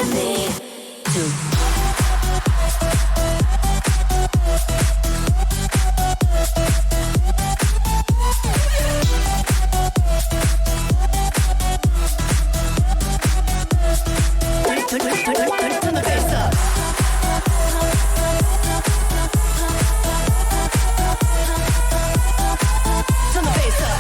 in me too. Turn the bass up. Turn the bass up.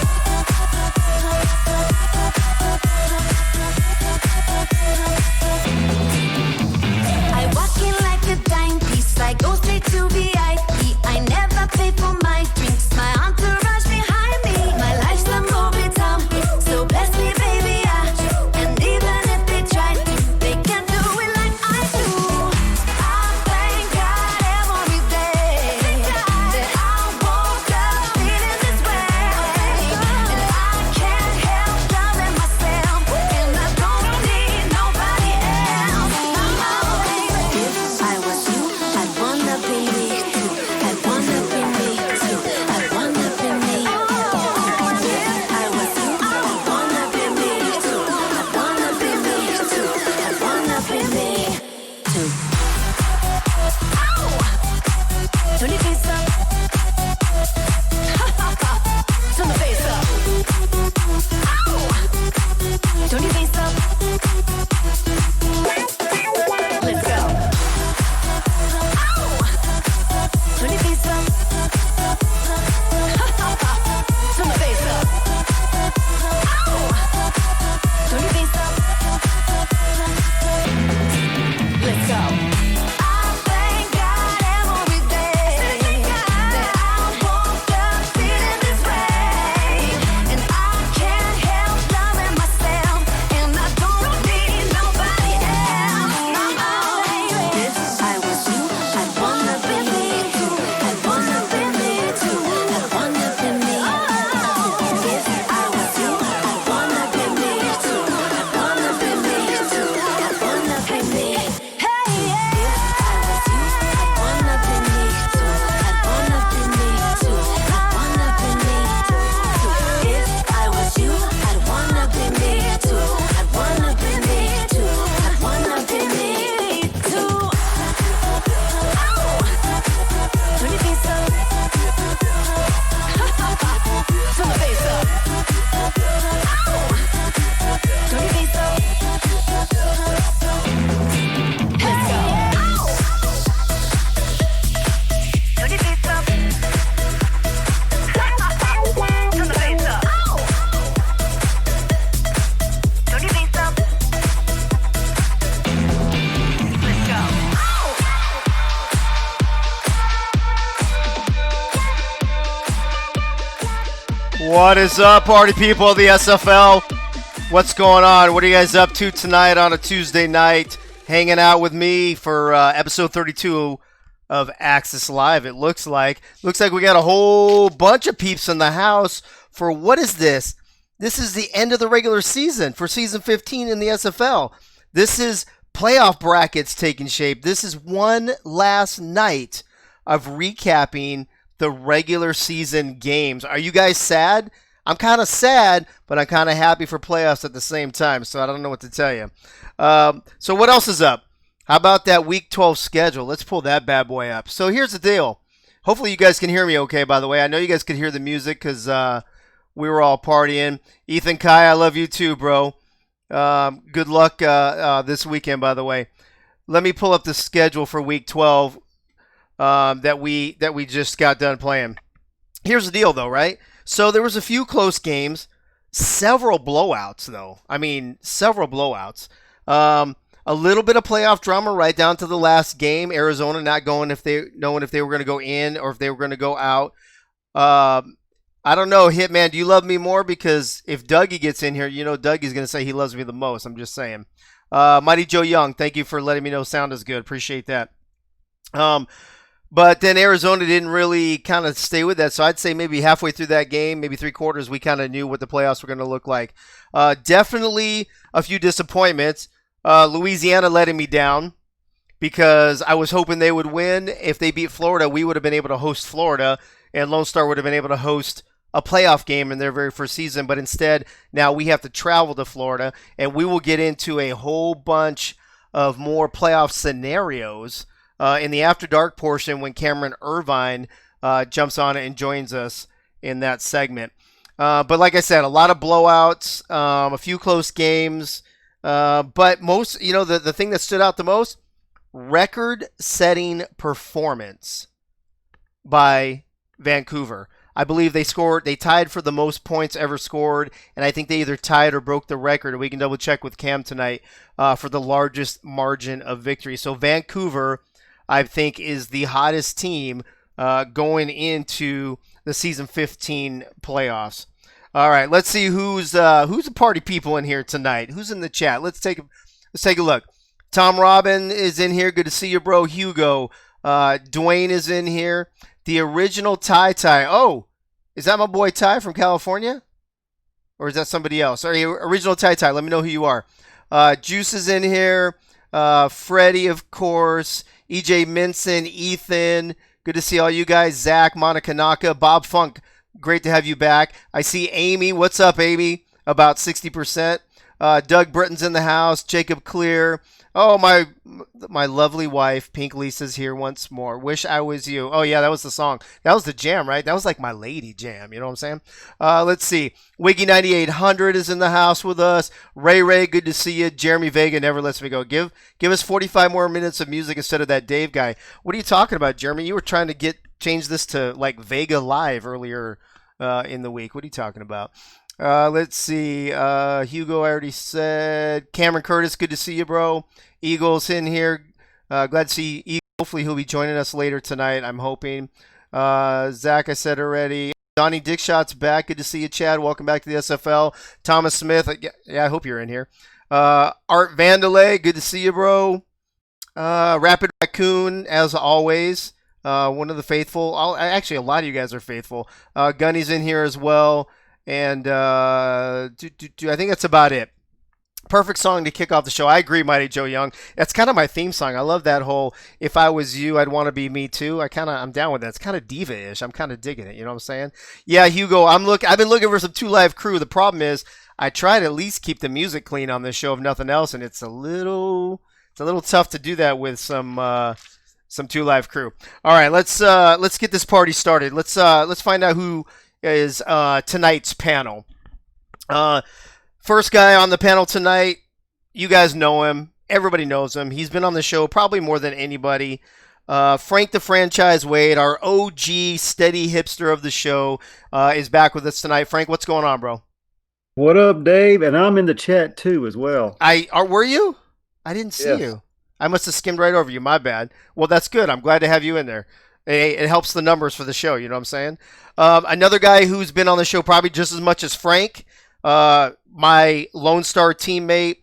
I walk in like a dime piece. I go straight to VIP. I never pay for my drinks. My entourage behind me. My life's a movie town. So bless me, baby. And even if they try to, they can't do it like I do. I thank God every day that I woke up feeling this way. And I can't help loving myself. And I don't need nobody else. If I was you, I'd wanna be me too. I'd wanna be me too. I'd wanna be me. If I was you, I'd wanna be me too. I'd wanna be me too. I'd wanna be me too. Ow! Turn your face up. Turn the face up. Ow! Turn your face up. Let's go. Ow! Turn your face up. Turn the face up. Ow! Turn your face up. Let's go. I thank God every day that I woke up feeling this way. And I can't help loving myself. And I don't need nobody else. If I was you, I'd wanna be me too. I'd wanna be me too. I'd wanna be me. If I was you, I'd wanna be me too. I'd wanna be me too. I'd wanna be me. Hey, if I was you, I'd wanna be me too. I'd wanna be me too. I'd wanna be me too. If I was you, I'd wanna be me too. I'd wanna be me too. I'd wanna be me too. Ow! Turn your face up. Turn the face up. Ow! Turn your face up. Let's go. Ow! Turn your face up. Turn the face up. Ow! Turn your face up. Let's go. Ow! What is up, party people of the SFL? What's going on? What are you guys up to tonight on a Tuesday night? Hanging out with me for episode 32 of Axis Live. It looks like we got a whole bunch of peeps in the house for what is this? This is the end of the regular season for season 15 in the SFL. This is playoff brackets taking shape. This is one last night of recapping the regular season games. Are you guys sad? I'm kind of sad, but I'm kind of happy for playoffs at the same time, so I don't know what to tell you. So what else is up? How about that Week 12 schedule? Let's pull that bad boy up. So here's the deal. Hopefully you guys can hear me okay, by the way. I know you guys could hear the music because we were all partying. Ethan Kai, I love you too, bro. Good luck this weekend, by the way. Let me pull up the schedule for Week 12 that we just got done playing. Here's the deal, though, right? So there was a few close games, several blowouts, though. I mean, several blowouts. A little bit of playoff drama right down to the last game. Arizona not knowing if they were going to go in or if they were going to go out. I don't know, Hitman, do you love me more? Because if Dougie gets in here, you know Dougie's going to say he loves me the most. I'm just saying. Mighty Joe Young, thank you for letting me know sound is good. Appreciate that. But then Arizona didn't really kind of stay with that. So I'd say maybe halfway through that game, maybe three quarters, we kind of knew what the playoffs were going to look like. Definitely a few disappointments. Louisiana letting me down because I was hoping they would win. If they beat Florida, we would have been able to host Florida, and Lone Star would have been able to host a playoff game in their very first season. But instead, now we have to travel to Florida, and we will get into a whole bunch of more playoff scenarios in the After Dark portion when Cameron Irvine jumps on it and joins us in that segment. But like I said, a lot of blowouts, a few close games, but most, the thing that stood out the most, record-setting performance by Vancouver. I believe they tied for the most points ever scored, and I think they either tied or broke the record. We can double check with Cam tonight for the largest margin of victory. So Vancouver, I think, is the hottest team going into the season 15 playoffs. All right, let's see who's the party people in here tonight. Who's in the chat? Let's take a look. Tom Robin is in here. Good to see you, bro. Hugo, Dwayne is in here. The original Ty. Oh, is that my boy Ty from California? Or is that somebody else? Or original Ty. Let me know who you are. Juice is in here. Freddie, of course. EJ Minson, Ethan. Good to see all you guys. Zach, Monica Naka, Bob Funk. Great to have you back. I see Amy. What's up, Amy? About 60%. Doug Britton's in the house. Jacob Clear. Oh, my lovely wife, Pink Lisa's here once more. Wish I Was You. Oh, yeah, that was the song. That was the jam, right? That was like my lady jam. You know what I'm saying? Let's see. Wiggy 9800 is in the house with us. Ray, good to see you. Jeremy Vega never lets me go. Give us 45 more minutes of music instead of that Dave guy. What are you talking about, Jeremy? You were trying to change this to like Vega Live earlier in the week. What are you talking about? Let's see. Hugo, I already said. Cameron Curtis, good to see you, bro. Eagles in here. Glad to see Eagle. Hopefully he'll be joining us later tonight, I'm hoping. Zach, I said already. Donnie Dickshot's back. Good to see you, Chad. Welcome back to the SFL. Thomas Smith. Yeah, I hope you're in here. Art Vandelay, good to see you, bro. Rapid Raccoon, as always. One of the faithful. Actually, a lot of you guys are faithful. Gunny's in here as well. And I think that's about it. Perfect song to kick off the show. I agree, Mighty Joe Young. That's kind of my theme song. I love that whole "If I Was You, I'd Want to Be Me Too." I'm down with that. It's kind of diva-ish. I'm kind of digging it. You know what I'm saying? Yeah, Hugo. I've been looking for some 2 Live Crew. The problem is I try to at least keep the music clean on this show, if nothing else, and it's a little tough to do that with some 2 Live Crew. All right, let's get this party started. Let's find out who is tonight's panel. First guy on the panel tonight, you guys know him. Everybody knows him. He's been on the show probably more than anybody. Frank the Franchise Wade, our OG steady hipster of the show, is back with us tonight. Frank, what's going on, bro? What up, Dave? And I'm in the chat too as well. Were you? I didn't see you. I must have skimmed right over you. My bad. Well, that's good. I'm glad to have you in there. It helps the numbers for the show. You know what I'm saying? Another guy who's been on the show probably just as much as Frank, my Lone Star teammate,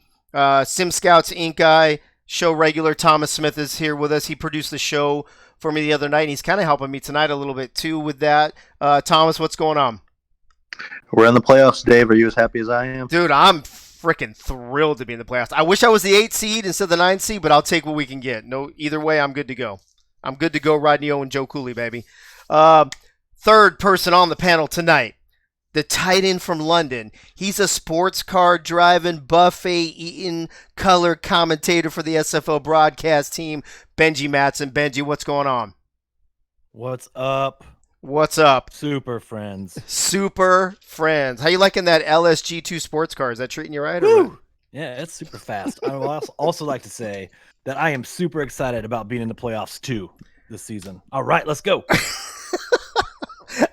Sim Scouts Inc. guy, show regular Thomas Smith is here with us. He produced the show for me the other night, and he's kind of helping me tonight a little bit too with that. Thomas, what's going on? We're in the playoffs, Dave. Are you as happy as I am? Dude, I'm freaking thrilled to be in the playoffs. I wish I was the 8 seed instead of the 9 seed, but I'll take what we can get. No, either way, I'm good to go. I'm good to go, Rodney O and Joe Cooley, baby. Third person on the panel tonight, the tight end from London. He's a sports car driving, buffet eating, color commentator for the SFL broadcast team, Benji Matson. Benji, what's going on? What's up? What's up? Super friends. Super friends. How you liking that LSG2 sports car? Is that treating you right? Woo! Yeah, it's super fast. I would also like to say that I am super excited about being in the playoffs too this season. All right, let's go.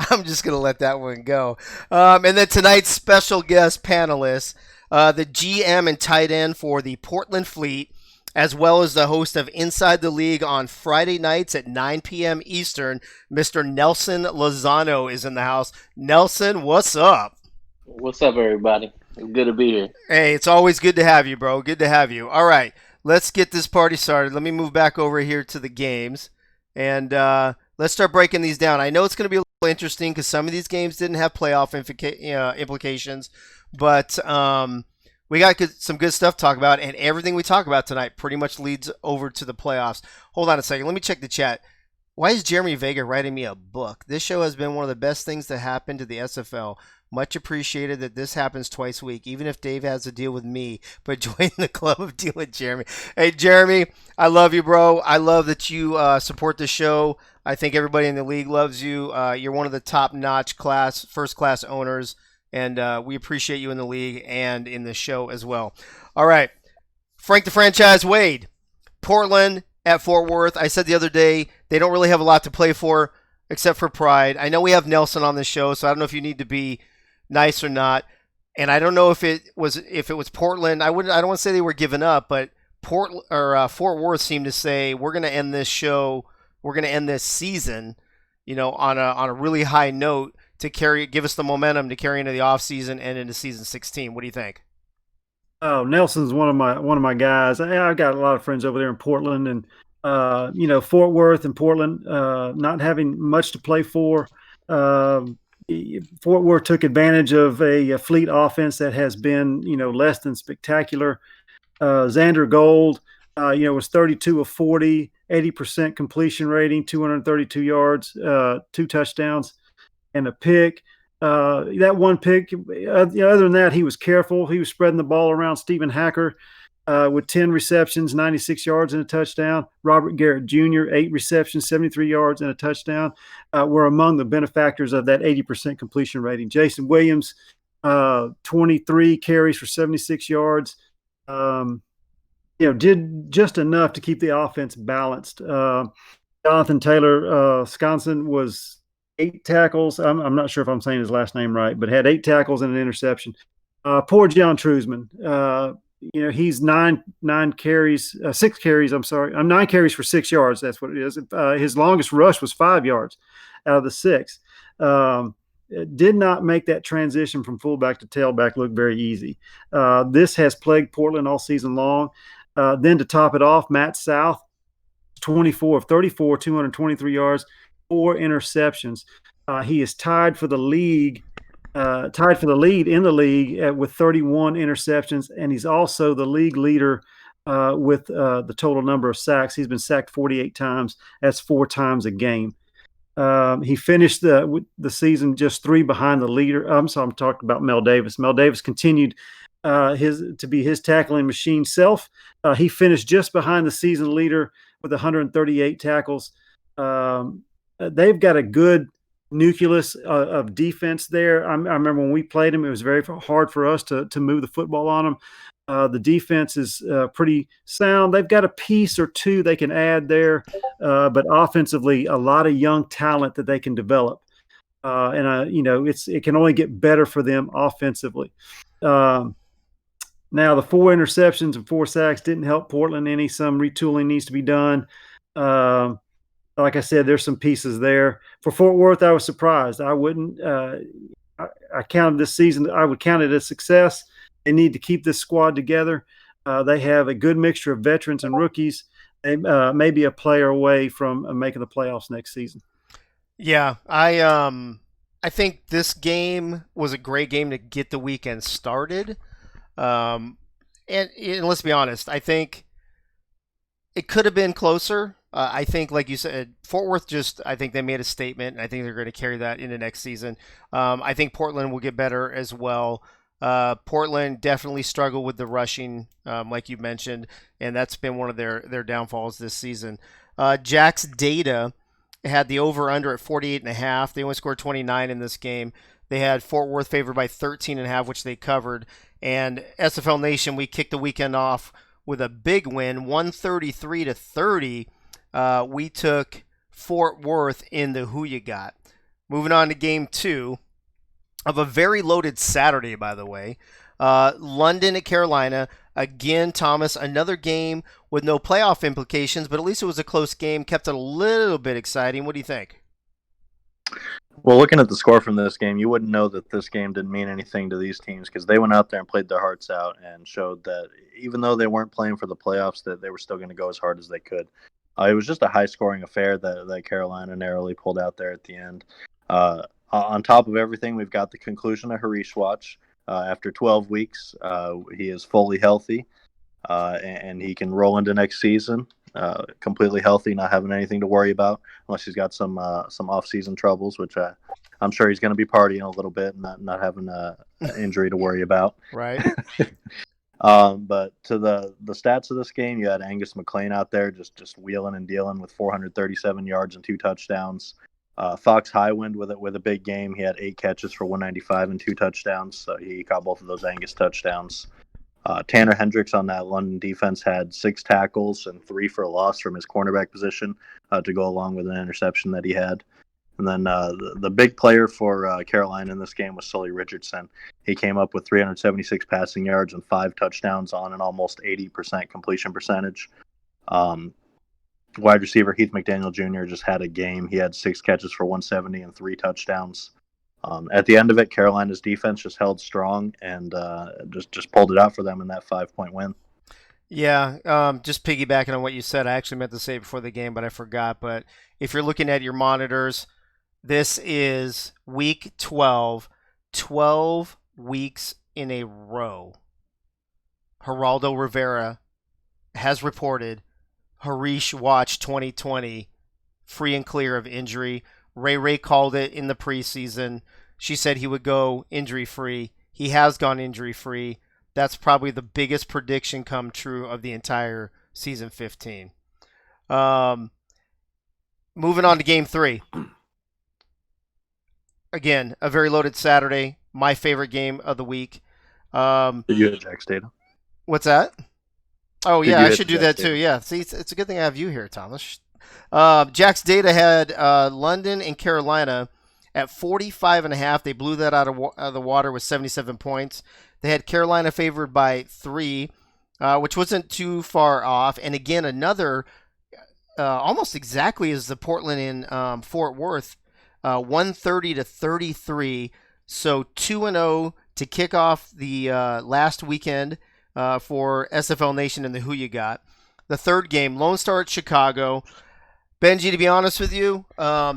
I'm just going to let that one go. And then tonight's special guest panelist, the GM and tight end for the Portland Fleet, as well as the host of Inside the League on Friday nights at 9 p.m. Eastern, Mr. Nelson Lozano is in the house. Nelson, what's up? What's up, everybody? It's good to be here. Hey, it's always good to have you, bro. Good to have you. All right, let's get this party started. Let me move back over here to the games, and let's start breaking these down. I know it's going to be a little interesting because some of these games didn't have playoff implications, but we got some good stuff to talk about, and everything we talk about tonight pretty much leads over to the playoffs. Hold on a second. Let me check the chat. Why is Jeremy Vega writing me a book? This show has been one of the best things to happen to the SFL. Much appreciated that this happens twice a week, even if Dave has to deal with me, but join the club of dealing with Jeremy. Hey, Jeremy, I love you, bro. I love that you support the show. I think everybody in the league loves you. You're one of the top-notch first-class owners, and we appreciate you in the league and in the show as well. All right, Frank the Franchise Wade, Portland at Fort Worth. I said the other day they don't really have a lot to play for except for pride. I know we have Nelson on the show, so I don't know if you need to be nice or not. And I don't know if it was Portland. I don't want to say they were giving up, but Fort Worth seemed to say we're going to end this show, we're going to end this season, on a really high note to give us the momentum to carry into the off season and into season 16. What do you think? Oh, Nelson's one of my guys. I got a lot of friends over there in Portland, and Fort Worth and Portland not having much to play for. Fort Worth took advantage of a fleet offense that has been less than spectacular. Xander Gold, was 32 of 40, 80% completion rating, 232 yards, 2 touchdowns, and a pick. That one pick, other than that, he was careful. He was spreading the ball around. Stephen Hacker with 10 receptions, 96 yards and a touchdown. Robert Garrett Jr., 8 receptions, 73 yards and a touchdown, were among the benefactors of that 80% completion rating. Jason Williams, 23 carries for 76 yards. Did just enough to keep the offense balanced. Jonathan Taylor Sconson was 8 tackles. I'm not sure if I'm saying his last name right, but had 8 tackles and an interception. Poor John Truzman. He's 9 carries, 6 carries. I'm sorry. 9 carries for 6 yards. That's what it is. His longest rush was 5 yards out of the 6. Did not make that transition from fullback to tailback look very easy. This has plagued Portland all season long. Then to top it off, Matt South, 24 of 34, 223 yards, 4 interceptions. He is tied for the lead in the league with 31 interceptions, and he's also the league leader with the total number of sacks. He's been sacked 48 times. That's 4 times a game. He finished the season just 3 behind the leader. I'm talking about Mel Davis. Mel Davis continued to be his tackling machine self. He finished just behind the season leader with 138 tackles. They've got a good nucleus of defense there. I remember when we played them, it was very hard for us to move the football on them. The defense is pretty sound. They've got a piece or two they can add there, but offensively, a lot of young talent that they can develop. It can only get better for them offensively. Now, the 4 interceptions and 4 sacks didn't help Portland any. Some retooling needs to be done. Like I said, there's some pieces there. For Fort Worth, I was surprised. I wouldn't. I counted this season. I would count it as success. They need to keep this squad together. They have a good mixture of veterans and rookies. They may be a player away from making the playoffs next season. Yeah, I think this game was a great game to get the weekend started. And let's be honest, I think it could have been closer. I think, like you said, Fort Worth I think they made a statement, and I think they're going to carry that into next season. I think Portland will get better as well. Portland definitely struggled with the rushing, like you mentioned, and that's been one of their downfalls this season. Jack's data had the over-under at 48.5. They only scored 29 in this game. They had Fort Worth favored by 13.5, which they covered. And SFL Nation, we kicked the weekend off with a big win, 133-30. We took Fort Worth in the Who You Got. Moving on to game 2 of a very loaded Saturday, by the way. London at Carolina. Again, Thomas, another game with no playoff implications, but at least it was a close game. Kept it a little bit exciting. What do you think? Well, looking at the score from this game, you wouldn't know that this game didn't mean anything to these teams because they went out there and played their hearts out and showed that even though they weren't playing for the playoffs, that they were still going to go as hard as they could. It was just a high-scoring affair that Carolina narrowly pulled out there at the end. On top of everything, we've got the conclusion of Harish Watch. After 12 weeks, he is fully healthy, and he can roll into next season completely healthy, not having anything to worry about, unless he's got some off-season troubles, which I I'm sure he's going to be partying a little bit and not having an injury to worry about. Right. But to the stats of this game, you had Angus McLean out there just wheeling and dealing with 437 yards and 2 touchdowns. Fox Highwind with a big game. He had 8 catches for 195 and 2 touchdowns. So he caught both of those Angus touchdowns. Tanner Hendricks on that London defense had 6 tackles and 3 for a loss from his cornerback position to go along with an interception that he had. And then the big player for Carolina in this game was Sully Richardson. He came up with 376 passing yards and 5 touchdowns on an almost 80% completion percentage. Wide receiver Heath McDaniel Jr. just had a game. He had 6 catches for 170 and 3 touchdowns. At the end of it, Carolina's defense just held strong and just pulled it out for them in that 5-point win. Yeah, just piggybacking on what you said, I actually meant to say it before the game, but I forgot. But if you're looking at your monitors, this is week 12, 12 weeks in a row. Geraldo Rivera has reported Harish Watch 2020 free and clear of injury. Ray called it in the preseason. She said he would go injury-free. He has gone injury-free. That's probably the biggest prediction come true of the entire season 15. Moving on to game 3. Again, a very loaded Saturday. My favorite game of the week. Did you have Jack's data? What's that? Oh, Did yeah, you I hit should the do that Jack's too. data? Yeah, see, it's a good thing I have you here, Thomas. Jack's data had London and Carolina at 45.5. They blew that out of the water with 77 points. They had Carolina favored by 3, which wasn't too far off. And again, another almost exactly as the Portland in Fort Worth, 130-33. So 2-0 to kick off the last weekend for SFL Nation and the Who You Got. The third game, Lone Star at Chicago. Benji, to be honest with you,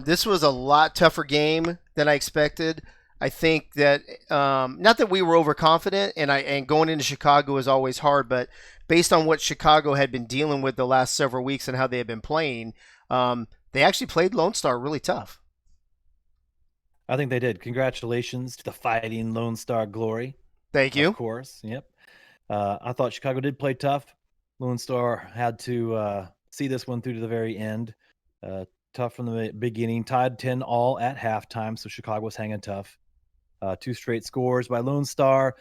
this was a lot tougher game than I expected. I think that not that we were overconfident, and going into Chicago is always hard, but based on what Chicago had been dealing with the last several weeks and how they had been playing, they actually played Lone Star really tough. I think they did. Congratulations to the Fighting Lone Star Glory. Thank you. Of course. Yep. I thought Chicago did play tough. Lone Star had to see this one through to the very end. Tough from the beginning. Tied 10-all at halftime, so Chicago was hanging tough. 2 straight scores by Lone Star.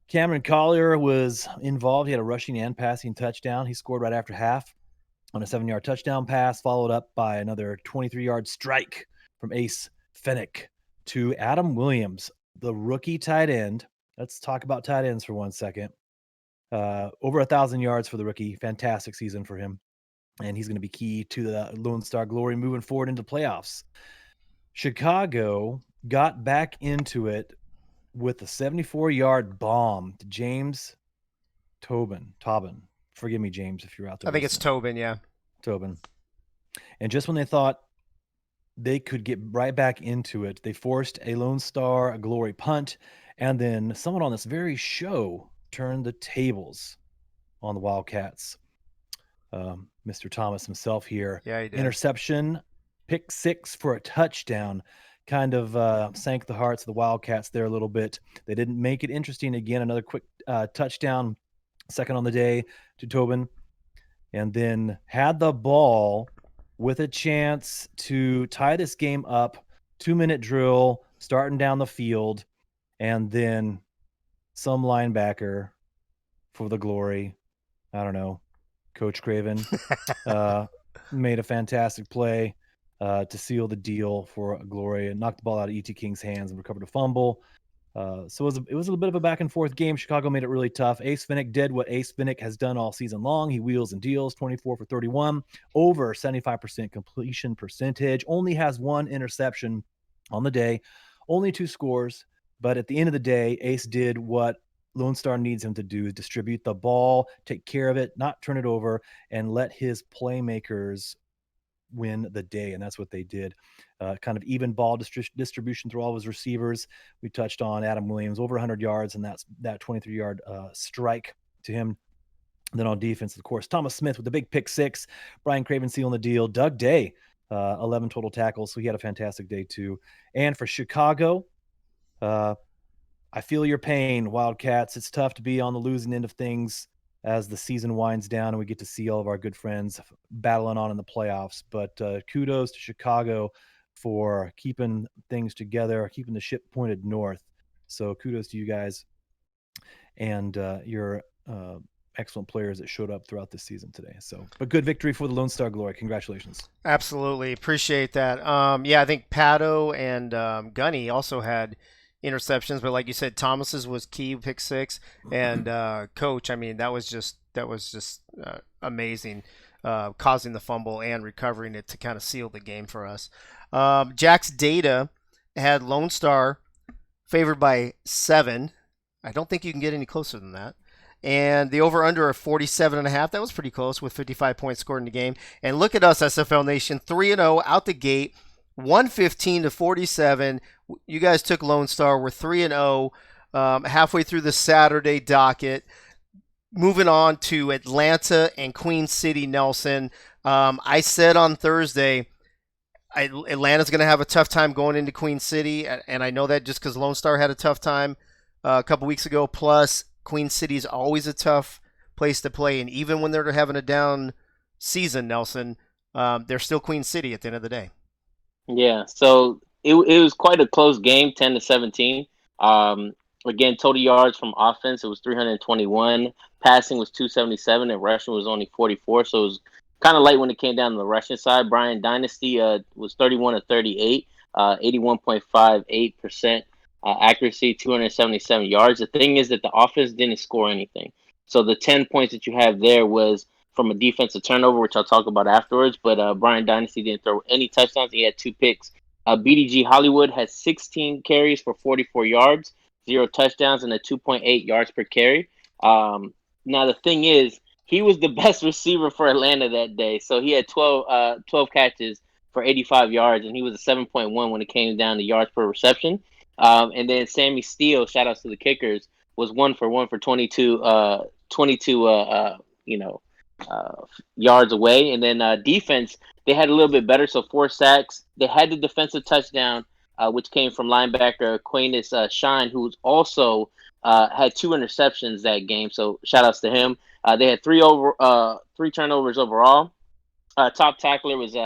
Cameron Collier was involved. He had a rushing and passing touchdown. He scored right after half on a 7-yard touchdown pass, followed up by another 23-yard strike from Ace Fennick to Adam Williams, the rookie tight end. Let's talk about tight ends for 1 second. Over 1,000 yards for the rookie. Fantastic season for him. And he's going to be key to the Lone Star Glory moving forward into playoffs. Chicago got back into it with a 74-yard bomb to James Tobin. Forgive me, James, if you're out there. I think it's Tobin, yeah. Tobin. And just when they thought they could get right back into it, they forced a Lone Star Glory punt, and then someone on this very show turned the tables on the Wildcats. Mr. Thomas himself here. Yeah, he did. Interception, pick 6 for a touchdown. Kind of sank the hearts of the Wildcats there a little bit. They didn't make it interesting again. Another quick touchdown, second on the day to Tobin. And then had the ball with a chance to tie this game up. 2-minute drill, starting down the field. And then some linebacker for the Glory, I don't know, Coach Craven, made a fantastic play to seal the deal for Glory and knocked the ball out of E.T. King's hands and recovered a fumble. So it was a bit of a back and forth game. Chicago made it really tough. Ace Fennick did what Ace Fennick has done all season long. He wheels and deals, 24 for 31, over 75% completion percentage, only has 1 interception on the day, only 2 scores. But at the end of the day, Ace did what Lone Star needs him to do, distribute the ball, take care of it, not turn it over, and let his playmakers win the day. And that's what they did. Kind of even ball distribution through all of his receivers. We touched on Adam Williams, over 100 yards, and that 23-yard strike to him. And then on defense, of course, Thomas Smith with the big pick 6, Brian Craven sealing the deal. Doug Day 11 total tackles. So he had a fantastic day too. And for Chicago, I feel your pain, Wildcats. It's tough to be on the losing end of things as the season winds down and we get to see all of our good friends battling on in the playoffs. But kudos to Chicago for keeping things together, keeping the ship pointed north. So kudos to you guys and your excellent players that showed up throughout this season today. So, but good victory for the Lone Star Glory. Congratulations. Absolutely. Appreciate that. Yeah, I think Pato and Gunny also had interceptions, but like you said, Thomas's was key, pick six, and Coach. I mean, that was just amazing, causing the fumble and recovering it to kind of seal the game for us. Jack's data had Lone Star favored by 7. I don't think you can get any closer than that. And the over-under of 47.5, that was pretty close with 55 points scored in the game. And look at us, SFL Nation, 3-0 out the gate, 115 to 47. You guys took Lone Star. We're 3-0 halfway through the Saturday docket. Moving on to Atlanta and Queen City, Nelson. I said on Thursday, Atlanta's going to have a tough time going into Queen City, and I know that just because Lone Star had a tough time a couple weeks ago. Plus, Queen City is always a tough place to play, and even when they're having a down season, Nelson, they're still Queen City at the end of the day. Yeah, so it was quite a close game, 10-17. Again, total yards from offense, it was 321. Passing was 277, and rushing was only 44. So it was kind of light when it came down to the rushing side. Brian Dynasty was 31 of 38, 81.58% accuracy, 277 yards. The thing is that the offense didn't score anything. So the 10 points that you have there was from a defensive turnover, which I'll talk about afterwards. But Brian Dynasty didn't throw any touchdowns. He had 2 picks. BDG Hollywood had 16 carries for 44 yards, 0 touchdowns, and a 2.8 yards per carry. Now, the thing is, he was the best receiver for Atlanta that day. So he had 12 catches for 85 yards, and he was a 7.1 when it came down to yards per reception. And then Sammy Steele, shout outs to the kickers, was 1 for 1 for 22 yards away. And then defense, they had a little bit better, so 4 sacks. They had the defensive touchdown, which came from linebacker Quainus Shine, who's also had 2 interceptions that game. So shout outs to him. They had 3 turnovers overall. Top tackler was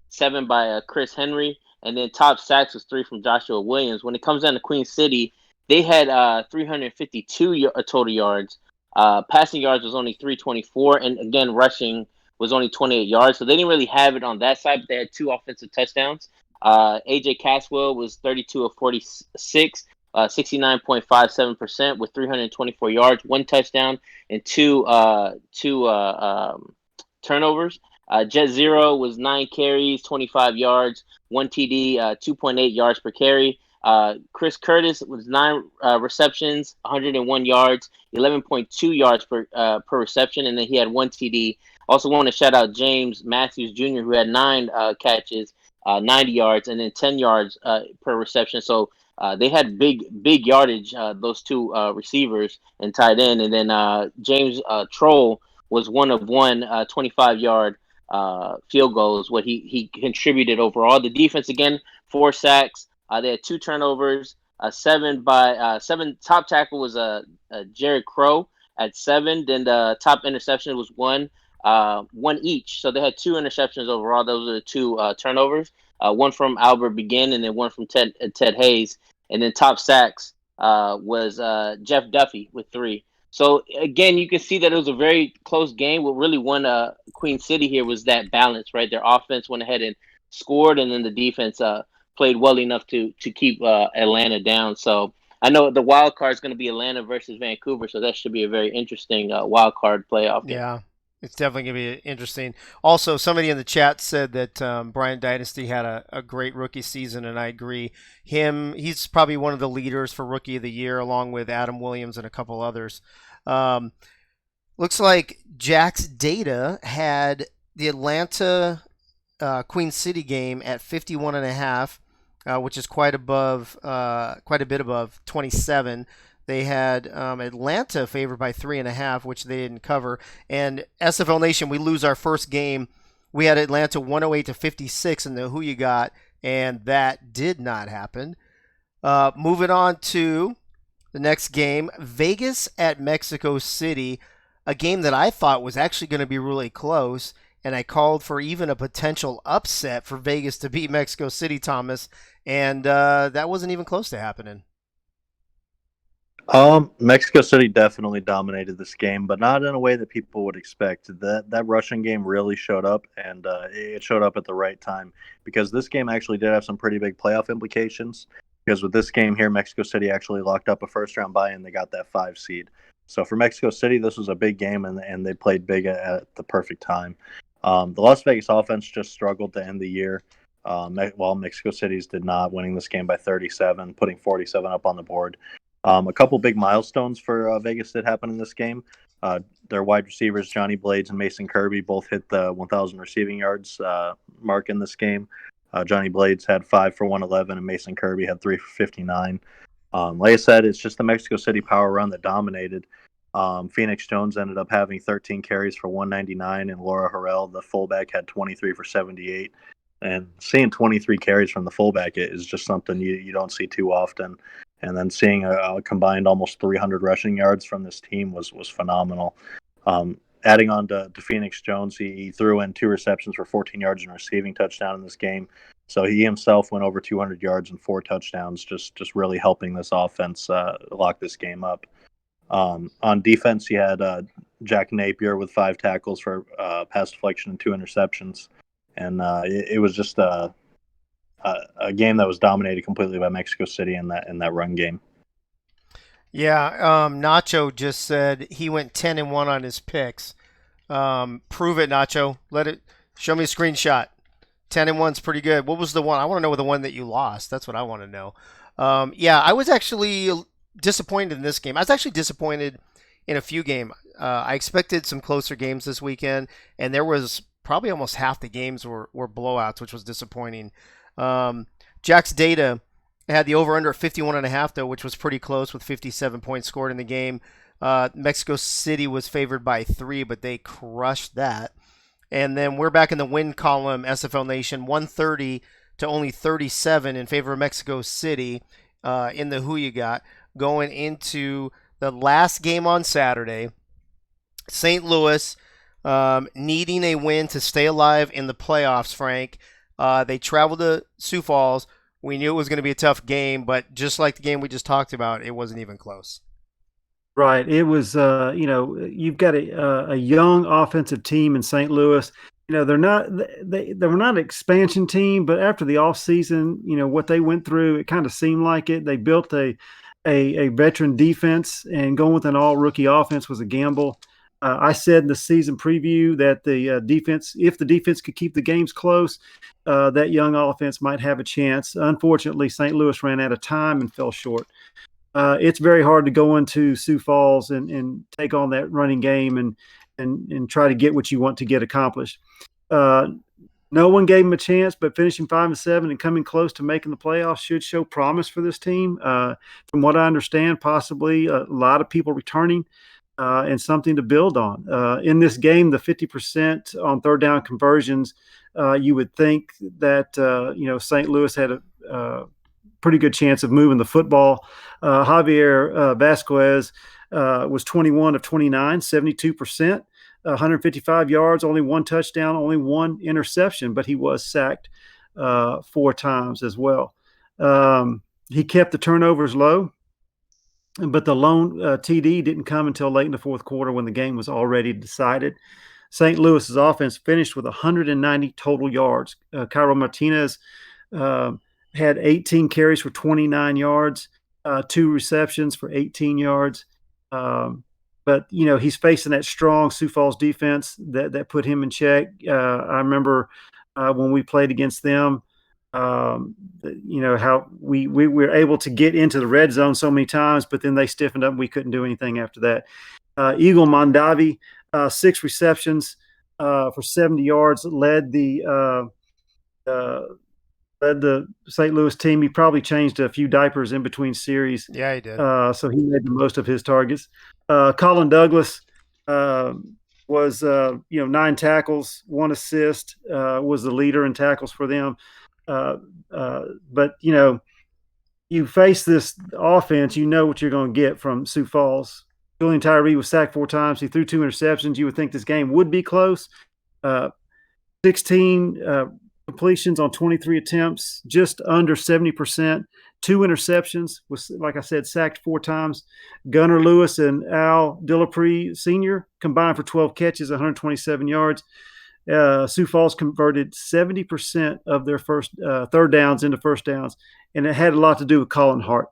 7 by Chris Henry. And then top sacks was 3 from Joshua Williams. When it comes down to Queen City, they had 352 total yards. Passing yards was only 324. And again, rushing was only 28 yards. So they didn't really have it on that side, but they had 2 offensive touchdowns. AJ Caswell was 32 of 46, 69.57% with 324 yards, 1 touchdown, and 2 turnovers. Jet Zero was 9 carries, 25 yards, 1 TD, 2.8 yards per carry. Chris Curtis was 9 receptions, 101 yards, 11.2 yards per reception, and then he had 1 TD. Also want to shout out James Matthews Jr., who had 9 catches, 90 yards, and then 10 yards per reception. So they had big yardage, those 2 receivers and tight end. And then James Troll was 1 of 1, 25-yard field goals, what he contributed overall. The defense, again, 4 sacks. They had 2 turnovers. 7 top tackle was Jared Crow at 7. Then the top interception was 1 each. So they had 2 interceptions overall. Those are the 2 turnovers. 1 from Albert Begin and then 1 from Ted Hayes. And then top sacks was Jeff Duffy with 3. So, again, you can see that it was a very close game. What really won Queen City here was that balance, right? Their offense went ahead and scored, and then the defense played well enough to keep Atlanta down. So, I know the wild card is going to be Atlanta versus Vancouver, so that should be a very interesting wild card playoff game. Yeah, it's definitely going to be interesting. Also, somebody in the chat said that Brian Dynasty had a great rookie season, and I agree. He's probably one of the leaders for Rookie of the Year, along with Adam Williams and a couple others. Looks like Jack's data had the Atlanta Queen City game at 51.5, which is quite a bit above 27. They had Atlanta favored by 3.5, which they didn't cover. And SFL Nation, we lose our first game We had Atlanta 108-56 in the Who You Got, and that did not happen. Moving on to the next game, Vegas at Mexico City, a game that I thought was actually going to be really close, and I called for even a potential upset for Vegas to beat Mexico City, Thomas, and that wasn't even close to happening. Mexico City definitely dominated this game, but not in a way that people would expect. That Russian game really showed up, and it showed up at the right time because this game actually did have some pretty big playoff implications. Because with this game here, Mexico City actually locked up a first-round bye, and they got that 5 seed. So for Mexico City, this was a big game, and they played big at the perfect time. The Las Vegas offense just struggled to end the year, while Mexico City's did not, winning this game by 37, putting 47 up on the board. A couple big milestones for Vegas that happened in this game. Their wide receivers, Johnny Blades and Mason Kirby, both hit the 1,000 receiving yards mark in this game. Johnny Blades had 5 for 111, and Mason Kirby had 3 for 59. Like I said, it's just the Mexico City power run that dominated. Phoenix Jones ended up having 13 carries for 199, and Laura Harrell, the fullback, had 23 for 78. And seeing 23 carries from the fullback is just something you don't see too often. And then seeing a combined almost 300 rushing yards from this team was phenomenal. Adding on to Phoenix Jones, he threw in 2 receptions for 14 yards and a receiving touchdown in this game. So he himself went over 200 yards and 4 touchdowns, just really helping this offense lock this game up. On defense, you had Jack Napier with 5 tackles for pass deflection and 2 interceptions. And it was just a game that was dominated completely by Mexico City in that run game. Yeah, Nacho just said he went 10-1 on his picks. Prove it, Nacho. Show me a screenshot. 10-1's pretty good. What was the one? I want to know the one that you lost. That's what I want to know. Yeah, I was actually disappointed in this game. I was actually disappointed in a few games. I expected some closer games this weekend, and there was probably almost half the games were blowouts, which was disappointing. Jack's data had the over-under at 51.5, though, which was pretty close with 57 points scored in the game. Mexico City was favored by 3, but they crushed that. And then we're back in the win column, SFL Nation, 130 to only 37 in favor of Mexico City in the Who You Got. Going into the last game on Saturday, St. Louis needing a win to stay alive in the playoffs, Frank. They traveled to Sioux Falls. We knew it was going to be a tough game, but just like the game we just talked about, it wasn't even close. Right. It was, you've got a young offensive team in St. Louis. They're not they were not an expansion team, but after the offseason, what they went through, it kind of seemed like it. They built a veteran defense, and going with an all rookie offense was a gamble. I said in the season preview that the defense, if the defense could keep the games close, that young offense might have a chance. Unfortunately, St. Louis ran out of time and fell short. It's very hard to go into Sioux Falls and take on that running game and try to get what you want to get accomplished. No one gave them a chance, but finishing 5-7 and coming close to making the playoffs should show promise for this team. From what I understand, possibly a lot of people returning. And something to build on. In this game, the 50% on third down conversions, you would think that, St. Louis had a pretty good chance of moving the football. Javier Vasquez was 21 of 29, 72%, 155 yards, only 1 touchdown, only 1 interception, but he was sacked 4 times as well. He kept the turnovers low. But the lone TD didn't come until late in the fourth quarter when the game was already decided. St. Louis's offense finished with 190 total yards. Cairo Martinez had 18 carries for 29 yards, 2 receptions for 18 yards. But, he's facing that strong Sioux Falls defense that put him in check. I remember when we played against them, how we were able to get into the red zone so many times, but then they stiffened up and we couldn't do anything after that. Eagle Mondavi, 6 receptions for 70 yards, led the St. Louis team. He probably changed a few diapers in between series. Yeah, he did. So he made the most of his targets. Colin Douglas, was 9 tackles, 1 assist, was the leader in tackles for them. But you face this offense, you know what you're going to get from Sioux Falls. Julian Tyree was sacked 4 times. He threw 2 interceptions. You would think this game would be close. 16 completions on 23 attempts, just under 70%. 2 interceptions, was, like I said, sacked 4 times. Gunner Lewis and Al Dillapre Sr. combined for 12 catches, 127 yards. Sioux Falls converted 70% of their first third downs into first downs, and it had a lot to do with Colin Hart.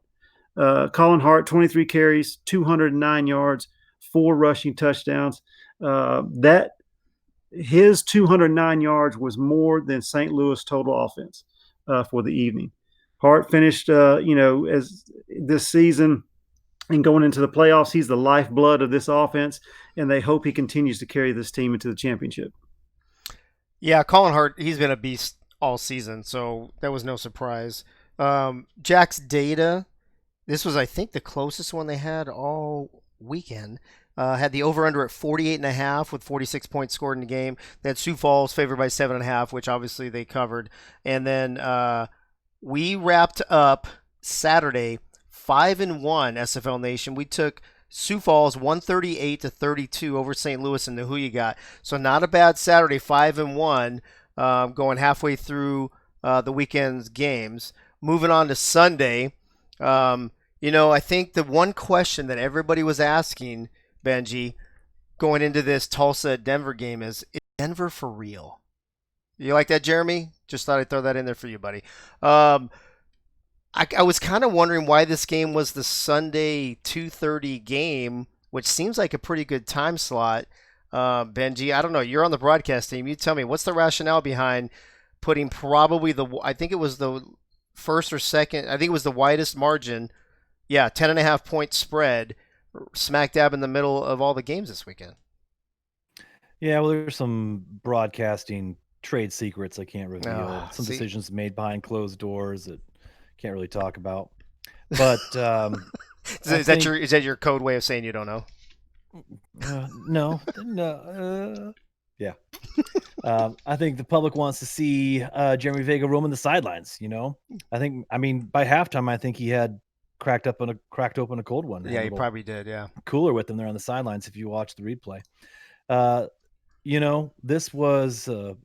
Colin Hart, 23 carries, 209 yards, 4 rushing touchdowns. That his 209 yards was more than St. Louis total offense for the evening. Hart finished, as this season and going into the playoffs, he's the lifeblood of this offense, and they hope he continues to carry this team into the championship. Yeah, Colin Hart, he's been a beast all season, so that was no surprise. Jack's data, this was, I think, the closest one they had all weekend. Had the over-under at 48.5 with 46 points scored in the game. They had Sioux Falls favored by 7.5, which obviously they covered. And then we wrapped up Saturday 5-1 SFL Nation. We took Sioux Falls 138-32 over St. Louis in the Who You Got. So not a bad Saturday, 5-1, going halfway through the weekend's games. Moving on to Sunday, I think the one question that everybody was asking, Benji, going into this Tulsa-Denver game is Denver for real? You like that, Jeremy? Just thought I'd throw that in there for you, buddy. I was kind of wondering why this game was the Sunday 2:30 game, which seems like a pretty good time slot. Benji, I don't know. You're on the broadcast team. You tell me, what's the rationale behind putting probably I think it was the first or second, I think it was the widest margin. Yeah, 10.5 point spread, smack dab in the middle of all the games this weekend. Yeah, well, there's some broadcasting trade secrets I can't reveal. Some see? decisions made behind closed doors that can't really talk about. But Is that your code way of saying you don't know? No. Yeah. I think the public wants to see Jeremy Vega roaming the sidelines. I mean, by halftime, I think he had cracked open a cold one. Yeah, he probably did. Yeah, cooler with them there on the sidelines. If you watch the replay, this was an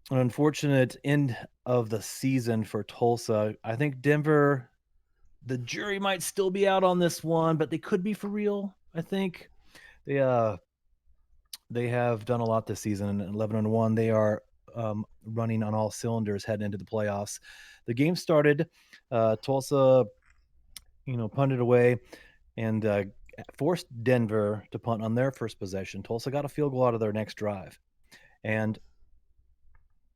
unfortunate end of the season for Tulsa. I think Denver, the jury might still be out on this one, but they could be for real. I think they have done a lot this season. 11-1, they are running on all cylinders heading into the playoffs. The game started. Tulsa, punted away and forced Denver to punt on their first possession. Tulsa got a field goal out of their next drive. And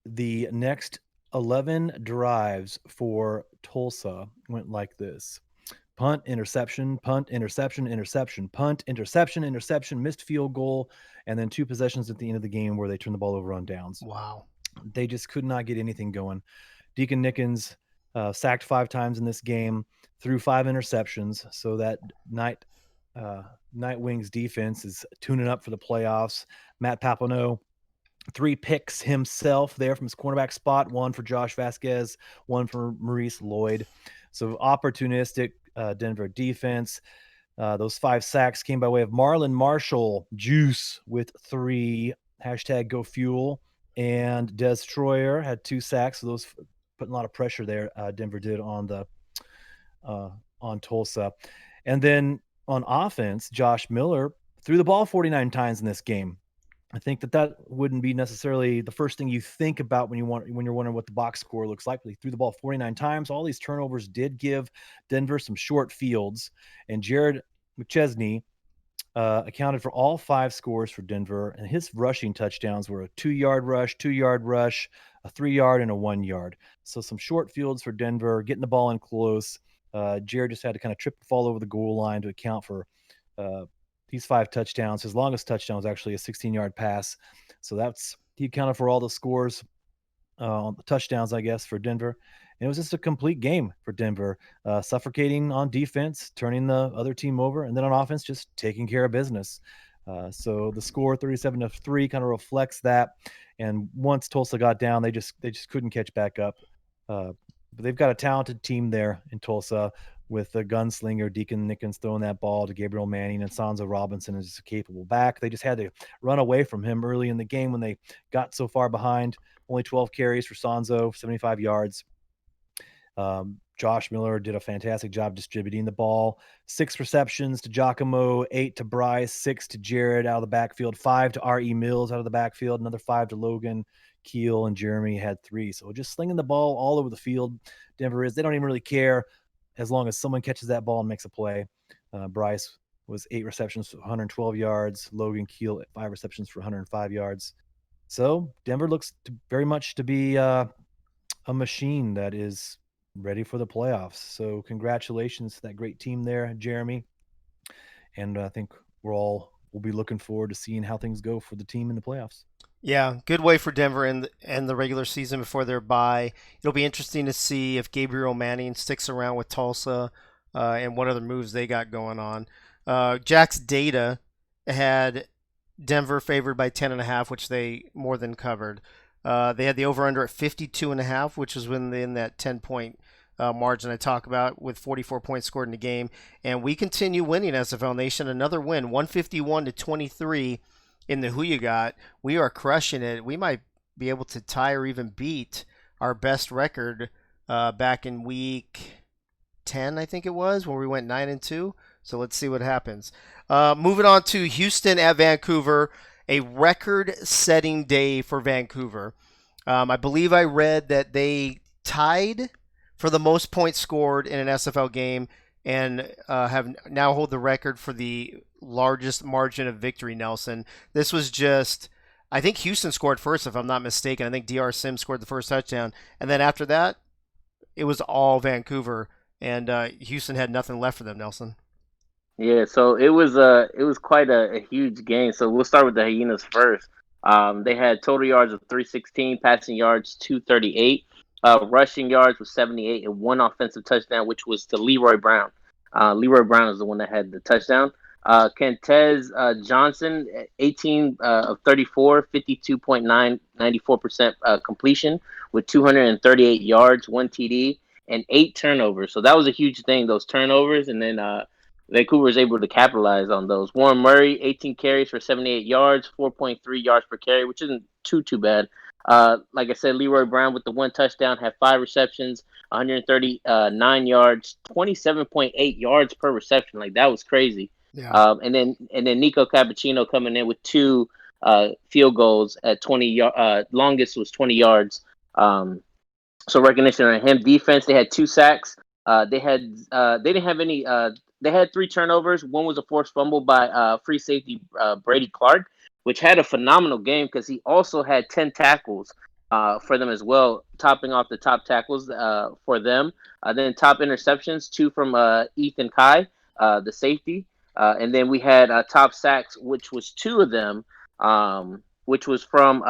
the next 11 drives for Tulsa went like this: punt, interception, punt, interception, interception, punt, interception, interception, missed field goal, and then 2 possessions at the end of the game where they turned the ball over on downs. Wow. They just could not get anything going. Deacon Nickens sacked 5 times in this game, threw 5 interceptions. So that Nightwings defense is tuning up for the playoffs. Matt Papineau, 3 picks himself there from his cornerback spot, 1 for Josh Vasquez, 1 for Maurice Lloyd. So opportunistic Denver defense. Those 5 sacks came by way of Marlon Marshall, Juice, with 3, #GoFuel, and Des Troyer had 2 sacks. So those putting a lot of pressure there. Denver did on Tulsa. And then on offense, Josh Miller threw the ball 49 times in this game. I think that wouldn't be necessarily the first thing you think about when you're wondering what the box score looks like. But he threw the ball 49 times. All these turnovers did give Denver some short fields, and Jared McChesney accounted for all 5 scores for Denver, and his rushing touchdowns were a 2-yard rush, 2-yard rush, a 3-yard, and a 1-yard. So some short fields for Denver, getting the ball in close. Jared just had to kind of trip and fall over the goal line to account for these 5 touchdowns. His longest touchdown was actually a 16-yard pass. So he accounted for all the scores, the touchdowns, I guess, for Denver. And it was just a complete game for Denver, suffocating on defense, turning the other team over, and then on offense, just taking care of business. So the score 37-3 kind of reflects that. And once Tulsa got down, they just couldn't catch back up. But they've got a talented team there in Tulsa with the gunslinger Deacon Nickens throwing that ball to Gabriel Manning, and Sansa Robinson is a capable back. They just had to run away from him early in the game when they got so far behind. Only 12 carries for Sanzo, 75 yards. Josh Miller did a fantastic job distributing the ball. 6 receptions to Giacomo, 8 to Bryce, 6 to Jared out of the backfield, 5 to R.E. Mills out of the backfield, another 5 to Logan. Keel and Jeremy had 3. So just slinging the ball all over the field. Denver is. They don't even really care as long as someone catches that ball and makes a play. Bryce was 8 receptions for 112 yards. Logan Keel 5 receptions for 105 yards. So Denver looks very much to be a machine that is ready for the playoffs. So congratulations to that great team there, Jeremy. And I think we'll be looking forward to seeing how things go for the team in the playoffs. Yeah, good way for Denver and the regular season before their bye. It'll be interesting to see if Gabriel Manning sticks around with Tulsa and what other moves they got going on. Jack's data had Denver favored by 10.5, which they more than covered. They had the over/under at 52.5, which was within that 10-point margin I talk about, with 44 points scored in the game. And we continue winning, SFL Nation. Another win, 151-23 in the Who You Got. We are crushing it. We might be able to tie or even beat our best record back in week 10, I think it was, when we went 9-2. So let's see what happens. Moving on to Houston at Vancouver, a record-setting day for Vancouver. I believe I read that they tied for the most points scored in an SFL game and have now hold the record for the largest margin of victory, Nelson. This was just, I think Houston scored first, if I'm not mistaken. I think DR Sims scored the first touchdown. And then after that, it was all Vancouver, and Houston had nothing left for them, Nelson. Yeah, so it was quite a huge game. So we'll start with the Hyenas first. They had total yards of 316, passing yards 238, rushing yards was 78, and 1 offensive touchdown, which was to Leroy Brown. Leroy Brown is the one that had the touchdown. Kentez Johnson, 18 of 34, 52.9, 94% completion with 238 yards, 1 TD, and 8 turnovers. So that was a huge thing, those turnovers, and then Vancouver was able to capitalize on those. Warren Murray, 18 carries for 78 yards, 4.3 yards per carry, which isn't too bad. Like I said, Leroy Brown with the 1 touchdown had 5 receptions, 139 yards, 27.8 yards per reception. Like, that was crazy. Yeah. And then Nico Cappuccino coming in with 2 field goals at 20 longest was 20 yards. So recognition on him. Defense, they had 2 sacks. They didn't have any. They had 3 turnovers. One was a forced fumble by free safety Brady Clark, which had a phenomenal game because he also had 10 tackles for them as well, topping off the top tackles for them. Then top interceptions, 2 from Ethan Kai, the safety. And then we had top sacks, which was 2 of them, which was from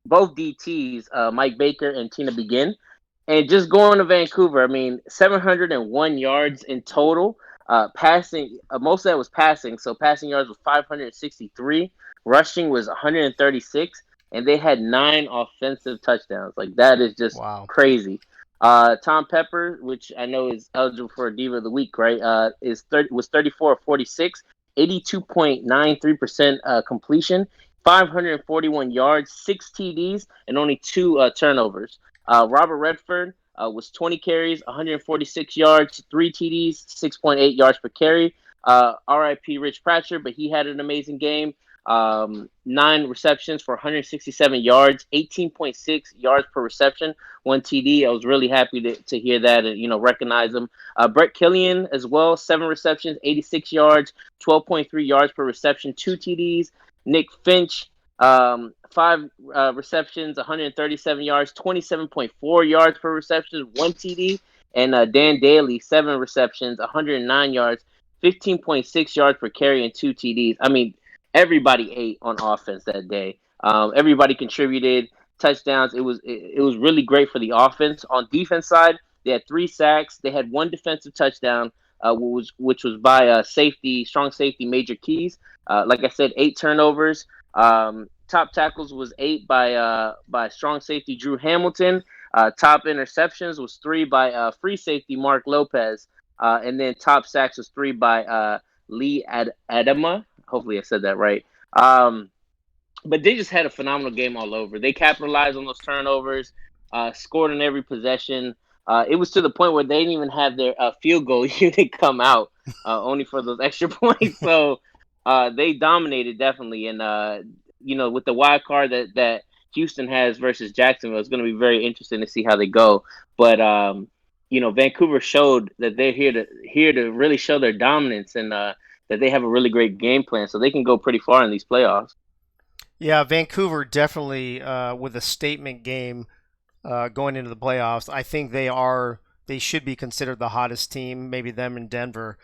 both DTs, Mike Baker and Tina Begin. And just going to Vancouver, I mean, 701 yards in total. Passing, most of that was passing. So passing yards was 563. Rushing was 136. And they had 9 offensive touchdowns. Like, that is just crazy. Tom Pepper, which I know is eligible for a Diva of the Week, right? Was 34 of 46, 82.93% completion, 541 yards, 6 TDs, and only 2 turnovers. Robert Redford was 20 carries, 146 yards, 3 TDs, 6.8 yards per carry. RIP Rich Pratcher, but he had an amazing game. 9 receptions for 167 yards, 18.6 yards per reception, 1 TD. I was really happy to hear that and, recognize him. Brett Killian as well, 7 receptions, 86 yards, 12.3 yards per reception, 2 TDs. Nick Finch, 5 receptions, 137 yards, 27.4 yards per reception, 1 TD. And Dan Daly, 7 receptions, 109 yards, 15.6 yards per carry, and 2 TDs. I mean, everybody ate on offense that day. Everybody contributed touchdowns. It was really great for the offense. On defense side, they had 3 sacks. They had 1 defensive touchdown. which was by strong safety Major Keys. Like I said, 8 turnovers. Top tackles was 8 by strong safety Drew Hamilton. Top interceptions was 3 by free safety Mark Lopez. And then top sacks was 3 by Lee Adama. Hopefully I said that right. But they just had a phenomenal game all over. They capitalized on those turnovers, scored on every possession. It was to the point where they didn't even have their field goal unit come out, only for those extra points. So they dominated definitely. And with the wild card that Houston has versus Jacksonville, it's going to be very interesting to see how they go. But Vancouver showed that they're here to really show their dominance and that they have a really great game plan, so they can go pretty far in these playoffs. Yeah, Vancouver definitely with a statement game going into the playoffs. I think they should be considered the hottest team, maybe them in Denver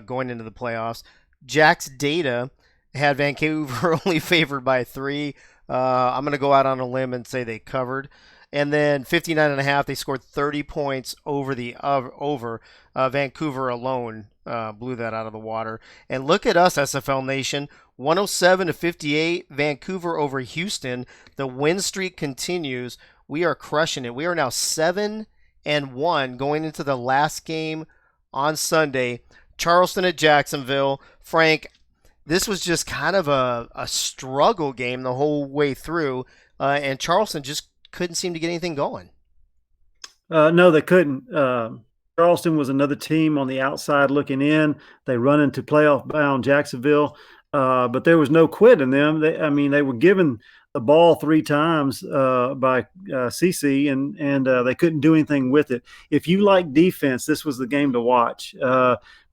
going into the playoffs. Jack's data had Vancouver only favored by 3. I'm going to go out on a limb and say they covered. And then 59.5, they scored 30 points over the over. Vancouver alone blew that out of the water. And look at us, SFL Nation, 107-58, Vancouver over Houston. The win streak continues. We are crushing it. We are now 7-1 going into the last game on Sunday. Charleston at Jacksonville. Frank, this was just kind of a struggle game the whole way through, and Charleston just couldn't seem to get anything going. No, they couldn't. Charleston was another team on the outside looking in. They run into playoff-bound Jacksonville, but there was no quit in them. They were given the ball 3 times by CC, and they couldn't do anything with it. If you like defense, this was the game to watch.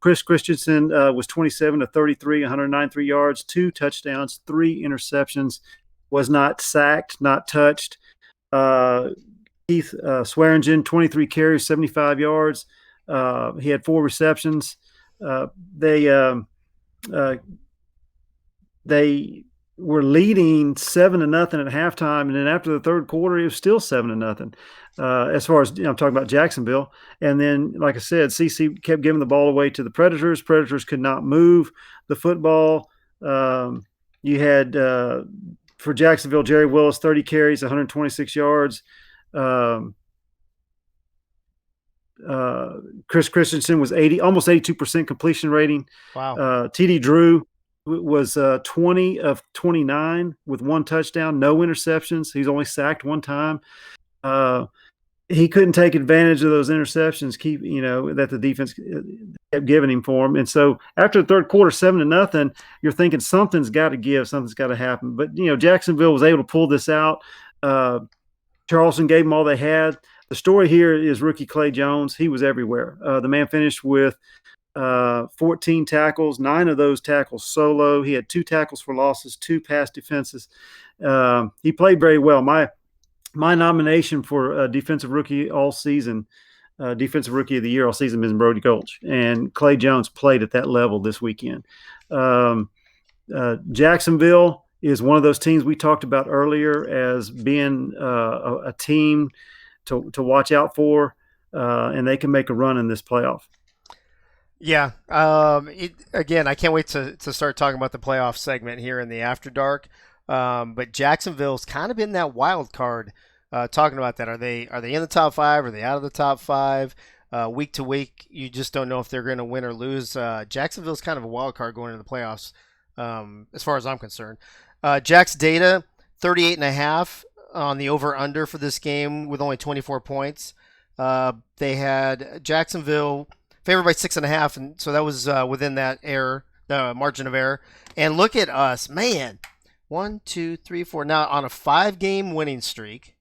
Chris Christensen was 27-33, 193 yards, 2 touchdowns, 3 interceptions, was not sacked, not touched. Keith Swearingen, 23 carries, 75 yards. He had 4 receptions. They were leading 7-0 at halftime, and then after the third quarter, it was still 7-0. As far as I'm talking about Jacksonville, and then, like I said, CC kept giving the ball away to the Predators. Predators could not move the football. You had for Jacksonville, Jerry Willis, 30 carries, 126 yards. Chris Christensen was almost 82% completion rating. Wow. TD Drew was 20 of 29 with 1 touchdown, no interceptions. He's only sacked 1 time. He couldn't take advantage of those interceptions, that the defense kept giving him for him. And so after the third quarter, 7-0, you're thinking something's got to give, something's got to happen. But, Jacksonville was able to pull this out. Charleston gave them all they had. The story here is rookie Clay Jones. He was everywhere. The man finished with 14 tackles, 9 of those tackles solo. He had 2 tackles for losses, 2 pass defenses. He played very well. My nomination for defensive rookie all season, defensive rookie of the year all season, is Brody Gulch. And Clay Jones played at that level this weekend. Jacksonville is one of those teams we talked about earlier as being a team to watch out for, and they can make a run in this playoff. Yeah. Again, I can't wait to start talking about the playoff segment here in the After Dark. But Jacksonville's kind of been that wild card. Talking about that, are they in the top 5? Are they out of the top 5? Week to week, you just don't know if they're going to win or lose. Jacksonville's kind of a wild card going into the playoffs, as far as I'm concerned. Jack's data, 38.5 on the over/under for this game with only 24 points. They had Jacksonville favored by 6.5, and so that was within that margin of error. And look at us, man. 1, 2, 3, 4. Now on a 5-game winning streak,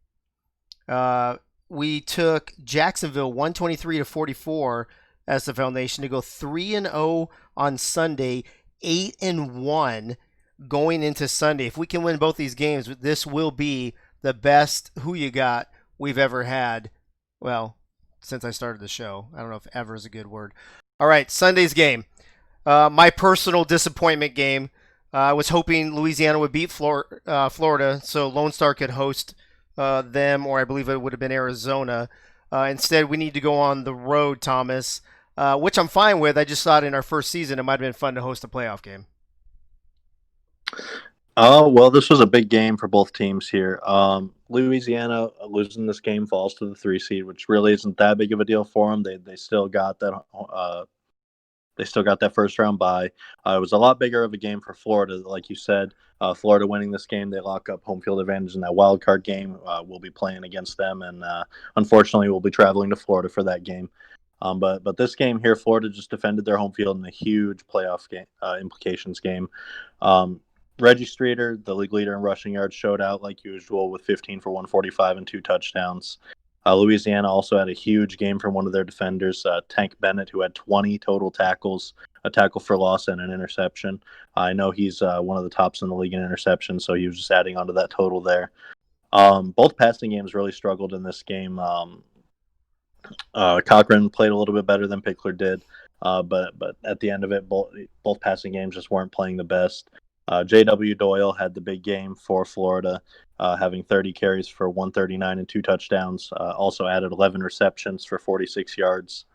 we took Jacksonville 123-44 SFL Nation to go 3-0 on Sunday, 8-1 going into Sunday. If we can win both these games, this will be the best who you got we've ever had. Well, since I started the show. I don't know if ever is a good word. All right, Sunday's game. My personal disappointment game. I was hoping Louisiana would beat Florida so Lone Star could host them, or I believe it would have been Arizona. Instead, we need to go on the road, Thomas. which I'm fine with. I just thought in our first season it might have been fun to host a playoff game. Oh, well, this was a big game for both teams here. Louisiana losing this game falls to the 3 seed, which really isn't that big of a deal for them. They still got that first round bye. It was a lot bigger of a game for Florida, like you said. Florida winning this game, they lock up home field advantage in that wild card game. We'll be playing against them, and unfortunately, we'll be traveling to Florida for that game. But this game here, Florida just defended their home field in a huge playoff game implications game. Reggie Streeter, the league leader in rushing yards, showed out like usual with 15 for 145 and 2 touchdowns. Louisiana also had a huge game from one of their defenders, Tank Bennett, who had 20 total tackles, a tackle for loss, and an interception. I know he's one of the tops in the league in interceptions, so he was just adding onto that total there. Both passing games really struggled in this game. Cochran played a little bit better than Pickler did, but at the end of it, both passing games just weren't playing the best. J.W. Doyle had the big game for Florida, having 30 carries for 139 and 2 touchdowns. Also added 11 receptions for 46 yards.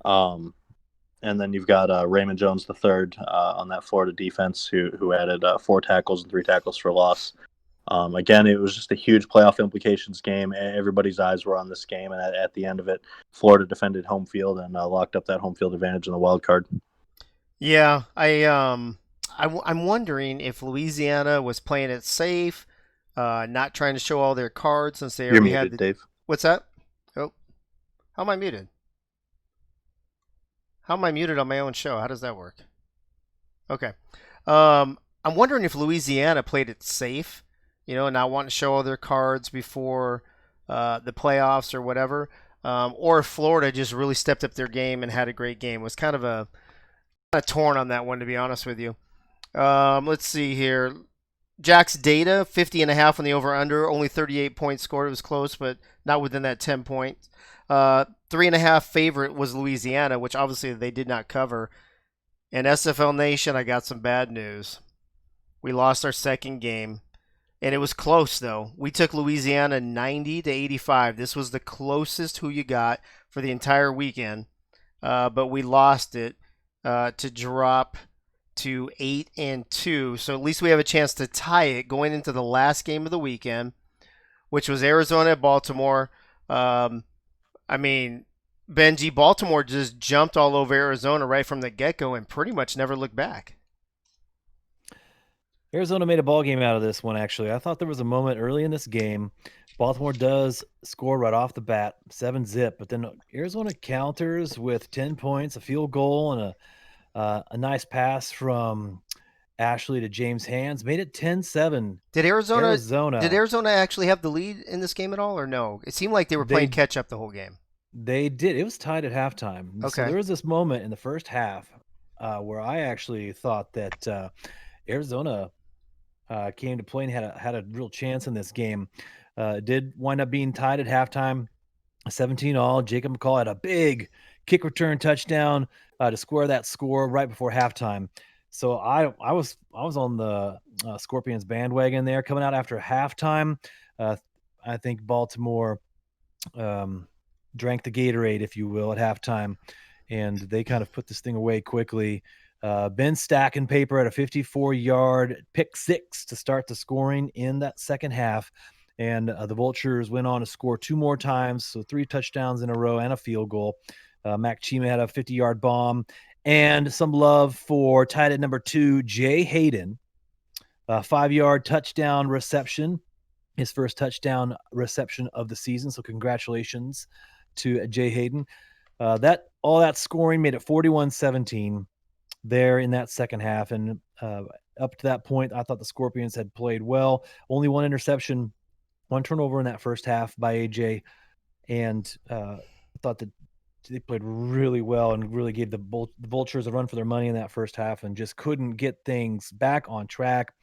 And then you've got Raymond Jones III on that Florida defense, who added 4 tackles and 3 tackles for loss. Again, it was just a huge playoff implications game. Everybody's eyes were on this game, and at the end of it, Florida defended home field and locked up that home field advantage in the wild card. Yeah, I'm wondering if Louisiana was playing it safe, not trying to show all their cards since they You're already muted, had Dave. What's that? Oh, how am I muted? How am I muted on my own show? How does that work? Okay. I'm wondering if Louisiana played it safe, not wanting to show all their cards before the playoffs or whatever, or if Florida just really stepped up their game and had a great game. It was kind of torn on that one, to be honest with you. Let's see here. Jack's data, 50.5 on the over-under, only 38 points scored. It was close, but not within that 10 points. 3.5 favorite was Louisiana, which obviously they did not cover. And SFL Nation, I got some bad news. We lost our second game, and it was close, though. We took Louisiana 90-85. This was the closest who you got for the entire weekend, but we lost it to drop to 8-2. So at least we have a chance to tie it going into the last game of the weekend, which was Arizona at Baltimore. Benji, Baltimore just jumped all over Arizona right from the get-go and pretty much never looked back. Arizona made a ball game out of this one, actually. I thought there was a moment early in this game. Baltimore does score right off the bat, 7-zip, but then Arizona counters with 10 points, a field goal, and a nice pass from Ashley to James Hands. Made it 10-7. Did Arizona actually have the lead in this game at all, or no? It seemed like they were playing catch-up the whole game. They did. It was tied at halftime. Okay. So there was this moment in the first half where I actually thought that Arizona came to play and had a real chance in this game. Did wind up being tied at halftime, 17-all. Jacob McCall had a big kick return touchdown to square that score right before halftime. So I was on the Scorpions bandwagon there coming out after halftime. I think Baltimore drank the Gatorade, if you will, at halftime, and they kind of put this thing away quickly. Ben stacking paper at a 54-yard pick six to start the scoring in that second half. And the Vultures went on to score 2 more times, so 3 touchdowns in a row and a field goal. Mac Chima had a 50-yard bomb. And some love for tight end number 2, Jay Hayden. 5-yard touchdown reception, his first touchdown reception of the season. So congratulations to Jay Hayden. All that scoring made it 41-17 there in that second half. And up to that point, I thought the Scorpions had played well. Only 1 interception, 1 turnover in that first half by AJ. And I thought that they played really well and really gave the Vultures a run for their money in that first half and just couldn't get things back on track.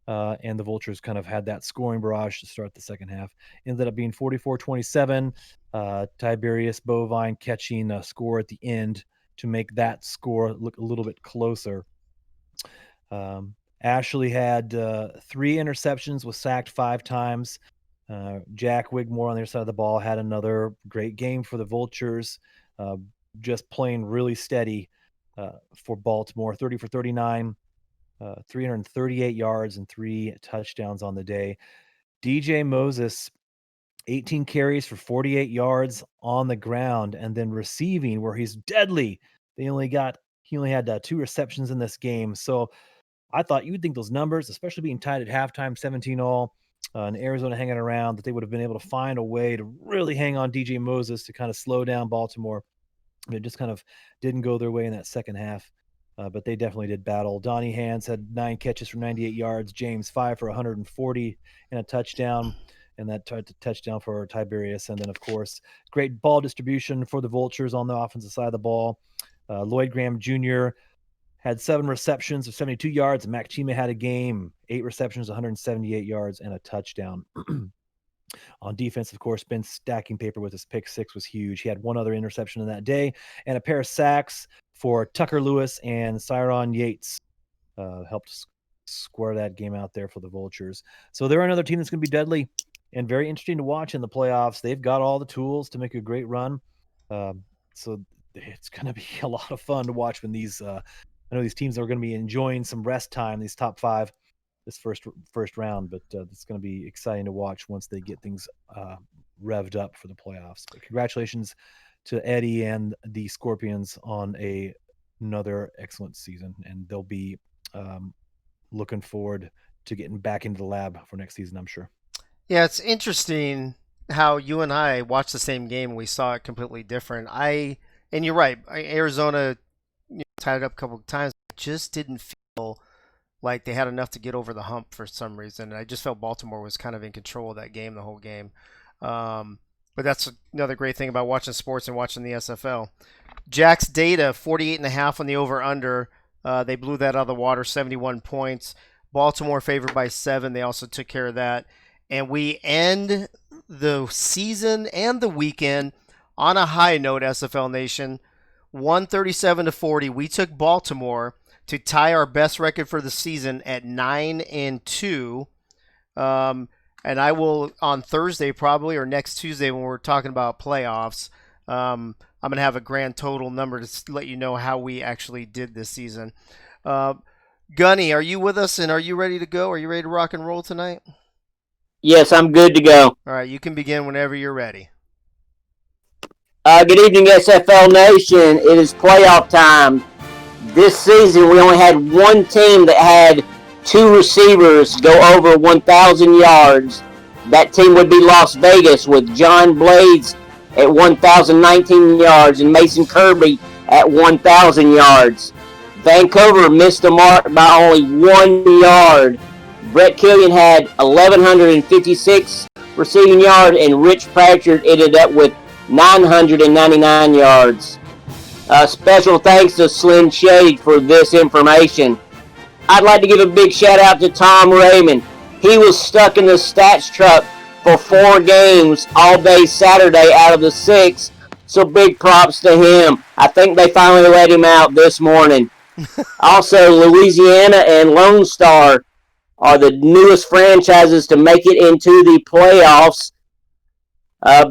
And the Vultures kind of had that scoring barrage to start the second half. Ended up being 44-27. Tiberius Bovine catching a score at the end to make that score look a little bit closer. Ashley had 3 interceptions, was sacked 5 times. Jack Wigmore on the other side of the ball had another great game for the Vultures. just playing really steady for Baltimore. 30 for 39, 338 yards and 3 touchdowns on the day. DJ Moses, 18 carries for 48 yards on the ground, and then receiving where he's deadly. He only had 2 receptions in this game. So I thought you would think those numbers, especially being tied at halftime, 17 all, and Arizona hanging around, that they would have been able to find a way to really hang on DJ Moses to kind of slow down Baltimore. It just kind of didn't go their way in that second half, but they definitely did battle. Donnie Hands had 9 catches for 98 yards, James 5 for 140 and a touchdown, and that touchdown for Tiberius. And then, of course, great ball distribution for the Vultures on the offensive side of the ball. Lloyd Graham Jr. had 7 receptions of 72 yards. Mac Chime had a game, 8 receptions, 178 yards, and a touchdown. On defense, of course, Ben stacking paper with his pick 6 was huge. He had 1 other interception in that day and a pair of sacks for Tucker Lewis and Cyron Yates. Helped square that game out there for the Vultures. So they're another team that's going to be deadly and very interesting to watch in the playoffs. They've got all the tools to make a great run. So it's going to be a lot of fun to watch when these I know these teams are going to be enjoying some rest time, these top 5 this first round, but it's going to be exciting to watch once they get things revved up for the playoffs. But congratulations to Eddie and the Scorpions on another excellent season, and they'll be looking forward to getting back into the lab for next season, I'm sure. Yeah, it's interesting how you and I watched the same game and we saw it completely different. And you're right, Arizona tied it up a couple of times, just didn't feel like they had enough to get over the hump for some reason. I just felt Baltimore was kind of in control of that game the whole game. But that's another great thing about watching sports and watching the SFL. Jack's data, 48.5 on the over-under. They blew that out of the water, 71 points. Baltimore favored by 7. They also took care of that. And we end the season and the weekend on a high note, SFL Nation. 137-40. We took Baltimore to tie our best record for the season at 9-2. And I will, on Thursday probably, or next Tuesday when we're talking about playoffs, I'm going to have a grand total number to let you know how we actually did this season. Gunny, are you with us and are you ready to go? Are you ready to rock and roll tonight? Yes, I'm good to go. All right, you can begin whenever you're ready. Good evening, SFL Nation. It is playoff time. This season, we only had one team that had 2 receivers go over 1,000 yards. That team would be Las Vegas with John Blades at 1,019 yards and Mason Kirby at 1,000 yards. Vancouver missed the mark by only 1 yard. Brett Killian had 1,156 receiving yards, and Rich Pratchard ended up with 999 yards. Special thanks to Slim Shade for this information. I'd like to give a big shout out to Tom Raymond. He was stuck in the stats truck for 4 games all day Saturday out of the 6, so big props to him. I think they finally let him out this morning. Also, Louisiana and Lone Star are the newest franchises to make it into the playoffs.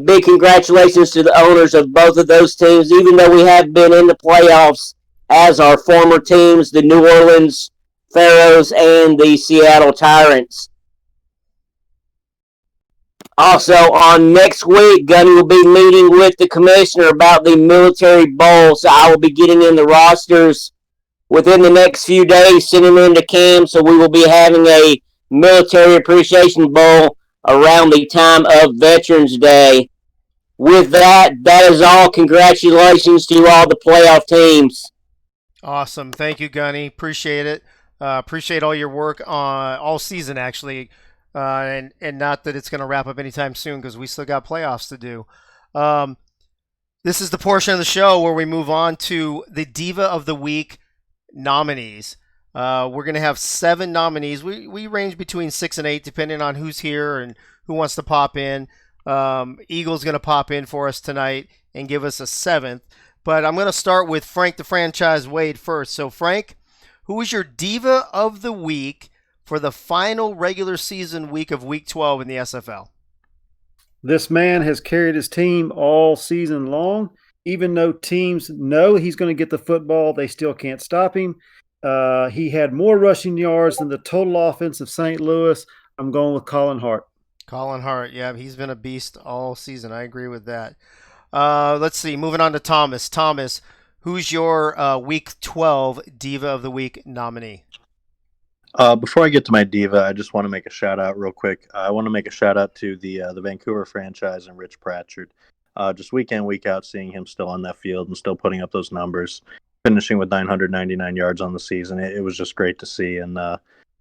Big congratulations to the owners of both of those teams, even though we have been in the playoffs as our former teams, the New Orleans Pharaohs and the Seattle Tyrants. Also, on next week, Gunny will be meeting with the commissioner about the Military Bowl, so I will be getting in the rosters within the next few days, sending them into camp, so we will be having a Military Appreciation Bowl around the time of Veterans Day. With that, that is all. Congratulations to all the playoff teams. Awesome. Thank you, Gunny. Appreciate it. Appreciate all your work on all season, actually. And not that it's going to wrap up anytime soon because we still got playoffs to do. This is the portion of the show where we move on to the Diva of the Week nominees. We're going to have 7 nominees. We range between 6 and 8 depending on who's here and who wants to pop in. Eagle's going to pop in for us tonight and give us a 7th. But I'm going to start with Frank the Franchise Wade first. So, Frank, who is your Diva of the Week for the final regular season week of Week 12 in the SFL? This man has carried his team all season long. even though teams know he's going to get the football, they still can't stop him. He had more rushing yards than the total offense of St. Louis. I'm going with Colin Hart. Colin Hart, yeah, he's been a beast all season. I agree with that. Let's see. Moving on to Thomas. Thomas, who's your Week 12 Diva of the Week nominee? Before I get to my diva, I just want to make a shout out real quick. I want to make a shout out to the Vancouver franchise and Rich Pratchard. Just week in, week out, seeing him still on that field and still putting up those numbers, finishing with 999 yards on the season. It was just great to see, and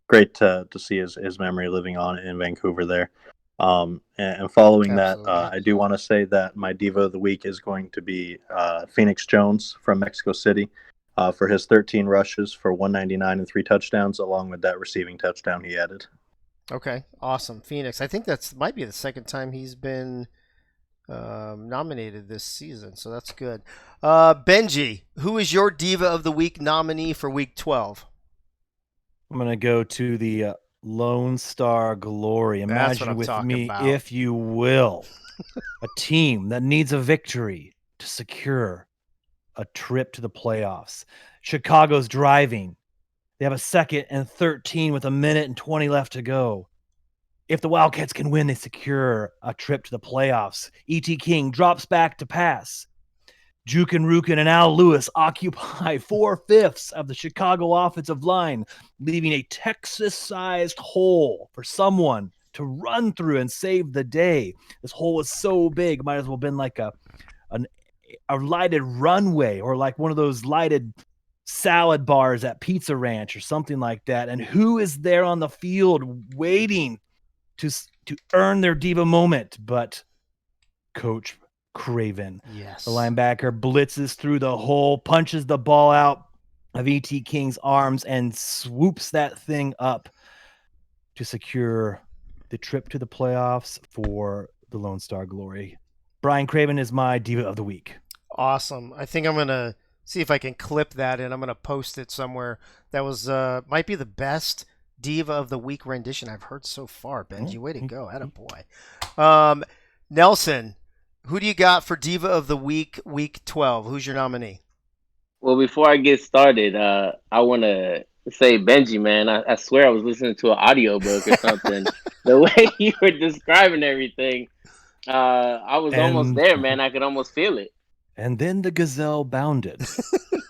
great to see his memory living on in Vancouver there. And following Absolutely. that, I do want to say that my diva of the week is going to be Phoenix Jones from Mexico City for his 13 rushes for 199 and 3 touchdowns, along with that receiving touchdown he added. Okay, awesome. Phoenix. I think that's might be the second time he's been nominated this season, so that's good. Benji, who is your Diva of the Week nominee for Week 12? I'm going to go to the Lone Star Glory. That's what Imagine I'm with talking me, about. if you will, a team that needs a victory to secure a trip to the playoffs. Chicago's driving. They have a 2nd and 13 with 1:20 left to go. If the Wildcats can win, they secure a trip to the playoffs. E.T. King drops back to pass. Jukin Rukin and Al Lewis occupy 4/5 of the Chicago offensive line, leaving a Texas-sized hole for someone to run through and save the day. This hole is so big, might as well have been like a lighted runway or like one of those lighted salad bars at Pizza Ranch or something like that. And who is there on the field waiting to earn their diva moment but Coach Craven? Yes. The linebacker blitzes through the hole, punches the ball out of E.T. King's arms, and swoops that thing up to secure the trip to the playoffs for the Lone Star Glory. Brian Craven is my Diva of the Week. Awesome. I think I'm going to see if I can clip that and I'm going to post it somewhere. That was might be the best Diva of the Week rendition I've heard so far. Benji, way to go. Attaboy. Nelson, who do you got for Diva of the Week, Week 12? Who's your nominee? Well, before I get started, I want to say, Benji, man, I swear I was listening to an audiobook or something. The way you were describing everything, I was almost there, man. I could almost feel it. And then the gazelle bounded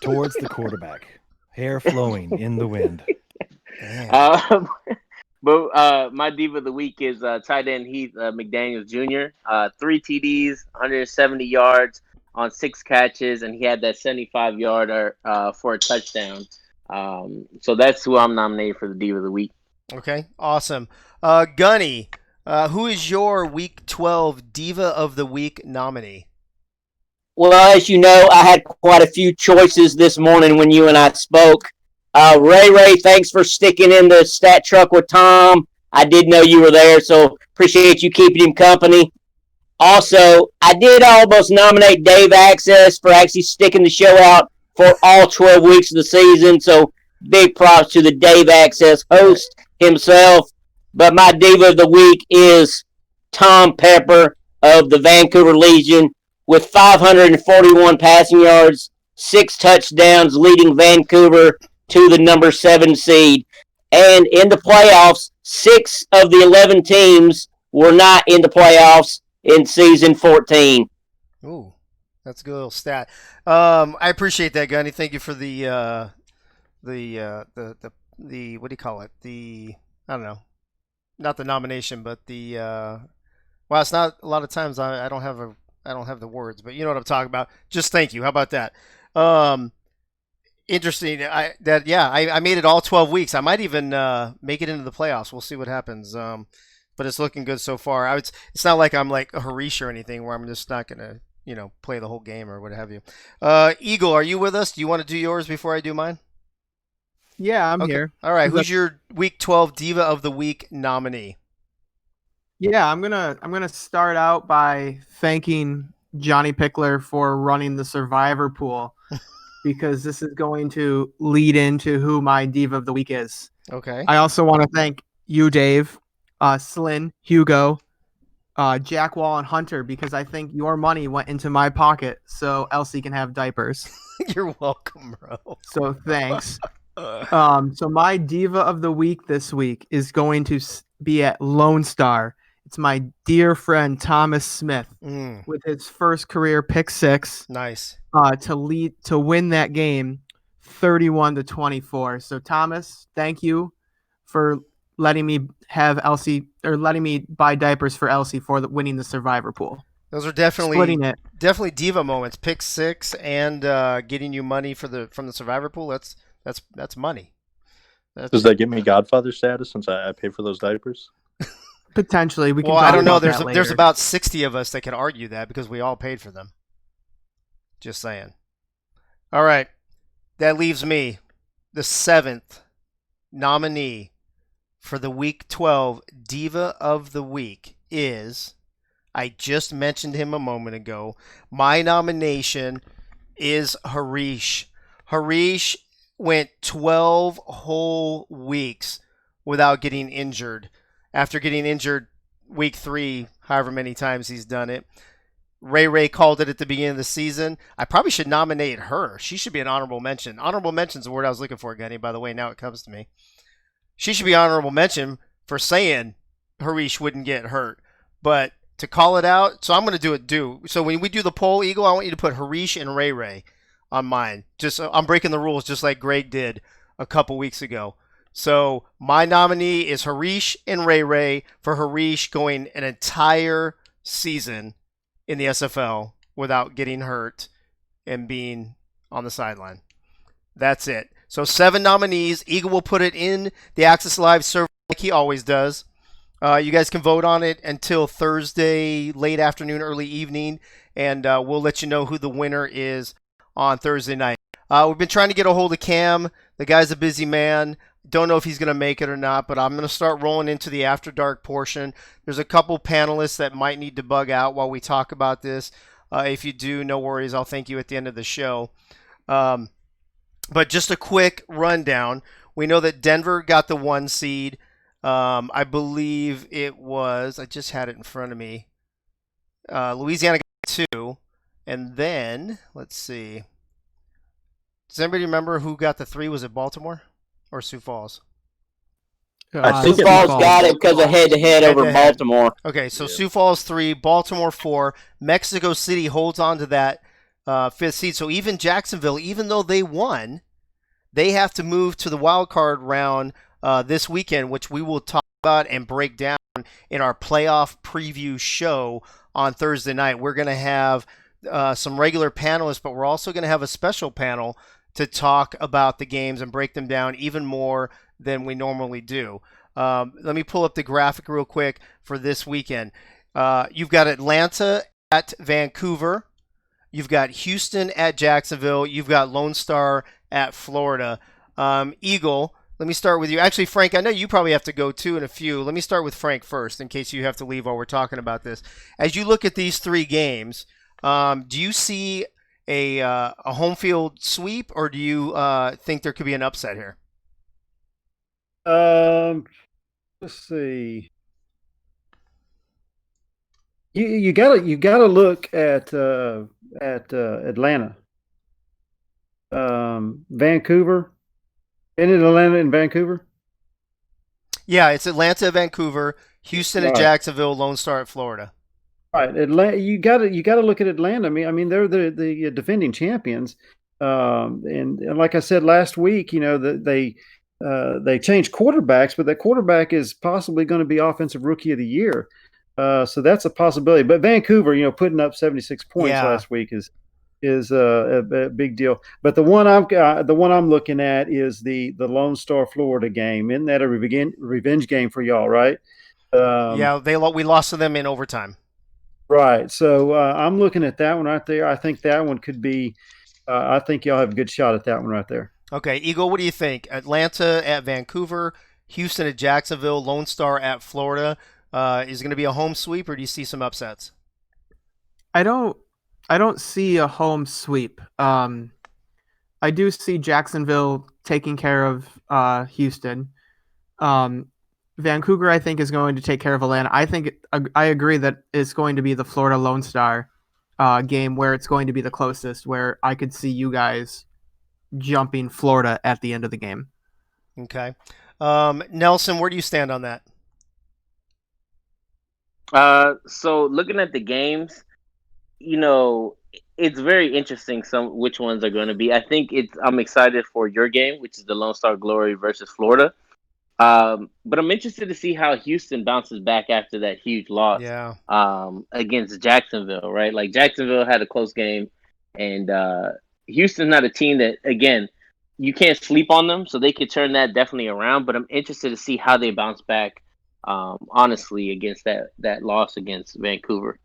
towards the quarterback, hair flowing in the wind. But my Diva of the Week is tight end Heath McDaniels Jr. 3 TDs, 170 yards on 6 catches, and he had that 75-yarder for a touchdown. So that's who I'm nominated for the Diva of the Week. Okay, awesome. Gunny, who is your Week 12 Diva of the Week nominee? Well, as you know, I had quite a few choices this morning when you and I spoke. Ray, thanks for sticking in the stat truck with Tom. I did know you were there, so appreciate you keeping him company. Also, I did almost nominate Dave Access for actually sticking the show out for all 12 weeks of the season, so big props to the Dave Access host himself. But my Diva of the Week is Tom Pepper of the Vancouver Legion with 541 passing yards, 6 touchdowns, leading Vancouver to the number 7 seed. And in the playoffs, 6 of the 11 teams were not in the playoffs in season 14. Ooh, that's a good little stat. I appreciate that, Gunny. Thank you for the what do you call it? I don't know, not the nomination, but well, it's not a lot of times I don't have the words, but you know what I'm talking about. Just thank you. How about that? Interesting. I made it all 12 weeks. I might even make it into the playoffs. We'll see what happens. But it's looking good so far. It's not like I'm like a Harish or anything where I'm just not gonna play the whole game or what have you. Eagle, are you with us? Do you want to do yours before I do mine? Yeah, I'm here. All right. Who's your Week 12 Diva of the Week nominee? Yeah, I'm gonna start out by thanking Johnny Pickler for running the Survivor pool because this is going to lead into who my Diva of the Week is. Okay. I also want to thank you, Dave, Slyn, Hugo, Jack Wall and Hunter because I think your money went into my pocket so Elsie can have diapers. You're welcome, bro. So thanks. So my diva of the week this week is going to be at Lone Star. It's my dear friend Thomas Smith with his first career pick six. Nice. To win that game 31-24. So Thomas, thank you for letting me have Elsie or letting me buy diapers for Elsie for winning the survivor pool. Those are definitely Splitting it. definitely diva moments. Pick six and getting you money from the survivor pool. That's money. Does that give me Godfather status since I pay for those diapers? Potentially, we can. Well, talk I don't know. about that There's later. about 60 of us that can argue that because we all paid for them. Just saying. All right, that leaves me, the 7th nominee for the Week 12 Diva of the Week is. I just mentioned him a moment ago. My nomination is Harish. Harish went 12 whole weeks without getting injured. After getting injured week 3, however many times he's done it. Ray called it at the beginning of the season. I probably should nominate her. She should be an honorable mention. Honorable mention's the word I was looking for, Gunny, by the way. Now it comes to me. She should be honorable mention for saying Harish wouldn't get hurt. But to call it out, so I'm going to do it. So when we do the poll, Eagle, I want you to put Harish and Ray on mine. I'm breaking the rules just like Greg did a couple weeks ago. So my nominee is Harish and Ray for Harish going an entire season in the SFL without getting hurt and being on the sideline. That's it. So 7 nominees. Eagle will put it in the Access Live server like he always does. You guys can vote on it until Thursday, late afternoon, early evening, and we'll let you know who the winner is on Thursday night. We've been trying to get a hold of Cam. The guy's a busy man. Don't know if he's going to make it or not, but I'm going to start rolling into the After Dark portion. There's a couple panelists that might need to bug out while we talk about this. If you do, no worries. I'll thank you at the end of the show. But just a quick rundown. We know that Denver got the 1 seed. I believe it was, I just had it in front of me. Louisiana got 2. And then, let's see. Does anybody remember who got the 3? Was it Baltimore or Sioux Falls? I think Sioux Falls got it because of head-to-head over Head-to-head. Baltimore. Okay, so Sioux Falls 3, Baltimore 4. Mexico City holds on to that 5th seed. So even Jacksonville, even though they won, they have to move to the wild card round this weekend, which we will talk about and break down in our playoff preview show on Thursday night. We're going to have some regular panelists, but we're also going to have a special panel to talk about the games and break them down even more than we normally do. Let me pull up the graphic real quick for this weekend. You've got Atlanta at Vancouver. You've got Houston at Jacksonville. You've got Lone Star at Florida. Eagle, let me start with you. Actually, Frank, I know you probably have to go too in a few. Let me start with Frank first in case you have to leave while we're talking about this. As you look at these 3 games, do you see a home field sweep, or do you think there could be an upset here? Let's see. You gotta look at Atlanta, Vancouver. Isn't it Atlanta and Vancouver? Yeah, it's Atlanta, Vancouver, Houston, and Right. Jacksonville, Lone Star at Florida. Right, Atlanta. You gotta look at Atlanta. I mean, they're the defending champions. And like I said last week, they changed quarterbacks, but that quarterback is possibly going to be offensive rookie of the year. So that's a possibility. But Vancouver, putting up 76 points Yeah. last week is a big deal. But the one I'm looking at is the Lone Star Florida game. Isn't that a revenge game for y'all, right? Yeah, we lost to them in overtime. Right. So I'm looking at that one right there. I think that one could be. I think y'all have a good shot at that one right there. Okay, Eagle, what do you think? Atlanta at Vancouver, Houston at Jacksonville, Lone Star at Florida. Is it going to be a home sweep, or do you see some upsets? I don't see a home sweep. I do see Jacksonville taking care of Houston. Vancouver, I think, is going to take care of Atlanta. I agree that it's going to be the Florida Lone Star game where it's going to be the closest, where I could see you guys jumping Florida at the end of the game. Okay. Nelson, where do you stand on that? So looking at the games, you know, it's very interesting some which ones are going to be. I think I'm excited for your game, which is the Lone Star Glory versus Florida. But I'm interested to see how Houston bounces back after that huge loss Yeah. against Jacksonville, right? Like Jacksonville had a close game, and Houston's not a team that, again, you can't sleep on them, so they could turn that definitely around. But I'm interested to see how they bounce back, honestly, against that loss against Vancouver.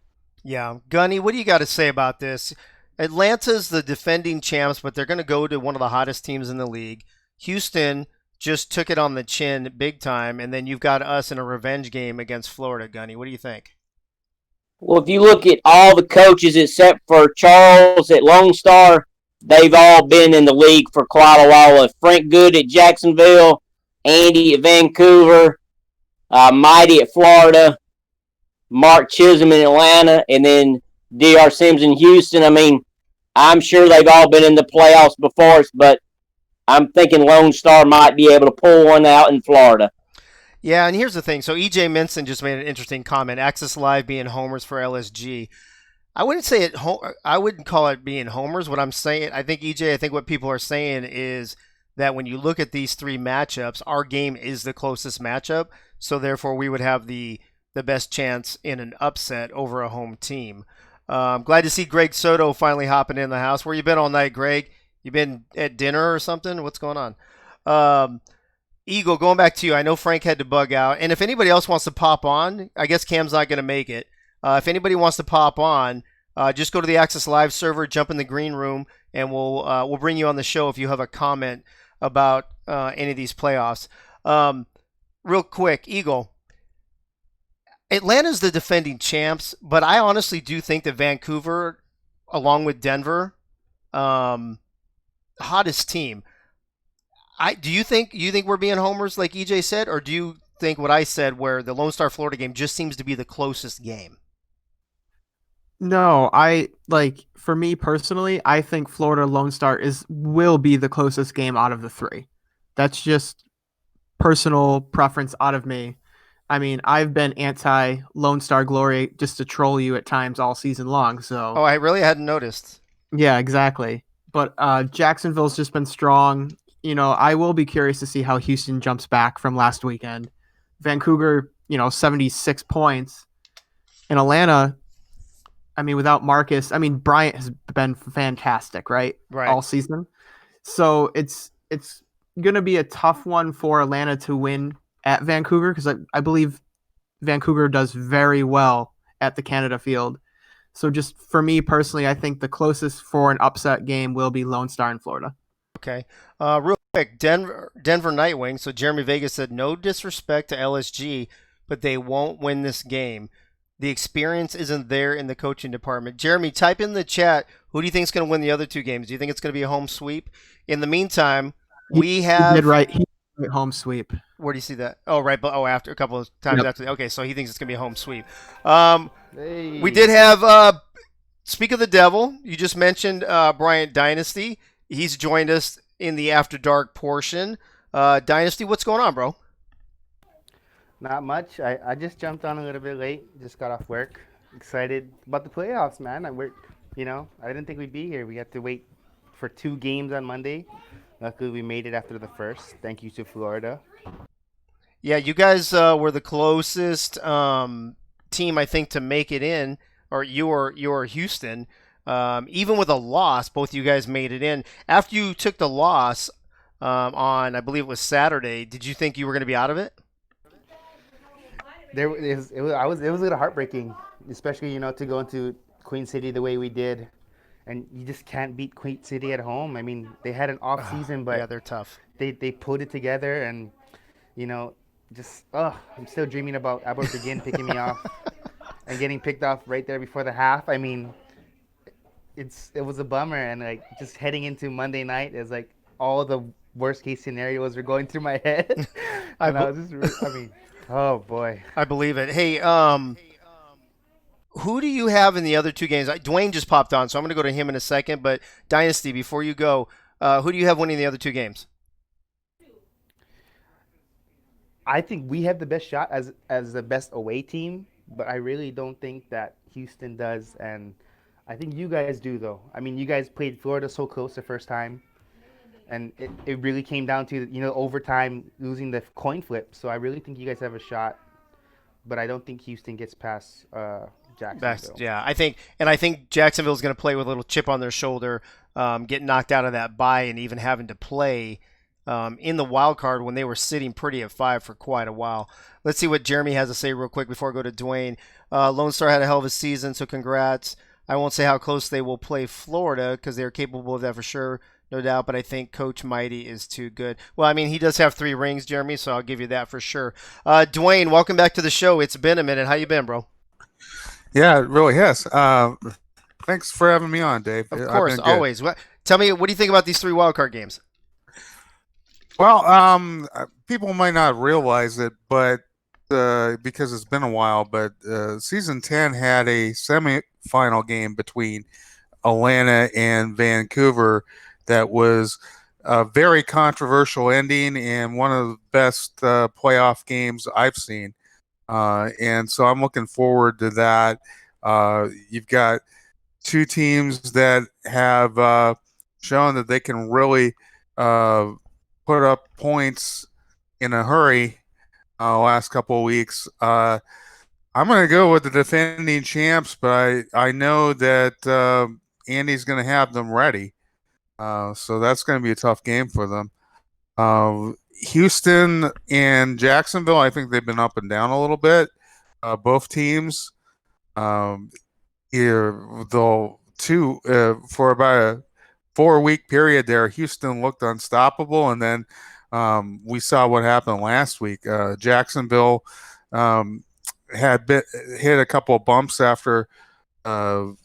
Yeah. Gunny, what do you got to say about this? Atlanta's the defending champs, but they're going to go to one of the hottest teams in the league. Houston just took it on the chin big time, and then you've got us in a revenge game against Florida. Gunny, what do you think? Well, if you look at all the coaches except for Charles at Lone Star, they've all been in the league for quite a while. Frank Good at Jacksonville, Andy at Vancouver, Mighty at Florida, Mark Chisholm in Atlanta, and then D.R. Sims in Houston. I mean, I'm sure they've all been in the playoffs before us, but I'm thinking Lone Star might be able to pull one out in Florida. Yeah, and here's the thing. So EJ Minson just made an interesting comment. Access Live being homers for LSG. I wouldn't say it. I wouldn't call it being homers. What I'm saying, I think EJ. I think what people are saying is that when you look at these three matchups, our game is the closest matchup. So therefore, we would have the best chance in an upset over a home team. Glad to see Greg Soto finally hopping in the house. Where you been all night, Greg? You been at dinner or something? What's going on? Eagle, going back to you. I know Frank had to bug out, and if anybody else wants to pop on, I guess Cam's not going to make it. If anybody wants to pop on, just go to the Access Live server, jump in the green room, and we'll bring you on the show if you have a comment about any of these playoffs. Real quick, Eagle. Atlanta's the defending champs, but I honestly do think that Vancouver, along with Denver, hottest team. Do you think we're being homers like EJ said, or do you think what I said, where the Lone Star Florida game just seems to be the closest game? No, for me personally, I think Florida Lone Star will be the closest game out of the three. That's just personal preference out of me. I mean, I've been anti Lone Star Glory just to troll you at times all season long. So I really hadn't noticed. yeah, exactly. But Jacksonville's just been strong. I will be curious to see how Houston jumps back from last weekend. Vancouver, 76 points. In Atlanta, I mean, without Marcus, I mean, Bryant has been fantastic, right? Right. All season. So it's going to be a tough one for Atlanta to win at Vancouver, because I believe Vancouver does very well at the Canada Field. So just for me personally, I think the closest for an upset game will be Lone Star in Florida. Okay. Real quick, Denver Nightwing. So Jeremy Vegas said, no disrespect to LSG, but they won't win this game. The experience isn't there in the coaching department. Jeremy, type in the chat, who do you think is going to win the other two games? Do you think it's going to be a home sweep? In the meantime, we have... He did right. He did home sweep. Where do you see that? Oh, right. But after a couple of times after. Okay, so he thinks it's going to be a home sweep. We did have... speak of the devil, you just mentioned Bryant Dynasty. He's joined us in the After Dark portion. Dynasty, what's going on, bro? Not much. I just jumped on a little bit late. Just got off work. Excited about the playoffs, man. I didn't think we'd be here. We had to wait for 2 games on Monday. Luckily, we made it after the first. Thank you to Florida. Yeah, you guys were the closest team, I think, to make it in, or you or Houston. Even with a loss, both you guys made it in. After you took the loss on, I believe it was Saturday, did you think you were going to be out of it? It was a little heartbreaking, especially to go into Queen City the way we did, and you just can't beat Queen City at home. I mean, they had an off season, but yeah, they're tough. They put it together, and I'm still dreaming about Albert Begin picking me off and getting picked off right there before the half. I mean, it was a bummer, and just heading into Monday night is all the worst case scenarios were going through my head. Oh boy. I believe it. Hey, who do you have in the other two games? Dwayne just popped on, so I'm going to go to him in a second. But Dynasty, before you go, who do you have winning the other two games? I think we have the best shot as the best away team, but I really don't think that Houston does, and I think you guys do though. I mean, you guys played Florida so close the first time, and it really came down to overtime losing the coin flip. So I really think you guys have a shot, but I don't think Houston gets past Jacksonville. Yeah, I think Jacksonville's going to play with a little chip on their shoulder, getting knocked out of that bye, and even having to play in the wild card when they were sitting pretty at 5 for quite a while. Let's see what Jeremy has to say real quick before I go to Dwayne. Lone Star had a hell of a season, so congrats. I won't say how close they will play Florida because they're capable of that for sure, no doubt, but I think Coach Mighty is too good. Well, I mean, he does have 3 rings, Jeremy, so I'll give you that for sure. Dwayne, welcome back to the show. It's been a minute. How you been, bro? Yeah, it really has. Thanks for having me on, Dave. Of I've course, been good. always. Tell me, what do you think about these 3 wildcard games? Well, people might not realize it, but because it's been a while, but season 10 had a semifinal game between Atlanta and Vancouver that was a very controversial ending and one of the best playoff games I've seen. And so I'm looking forward to that. You've got 2 teams that have shown that they can really put up points in a hurry last couple of weeks. I'm going to go with the defending champs, but I know that Andy's going to have them ready. So that's going to be a tough game for them. Houston and Jacksonville, I think they've been up and down a little bit. Both teams, though, for about a 4-week period there, Houston looked unstoppable, and then we saw what happened last week. Jacksonville had hit a couple of bumps after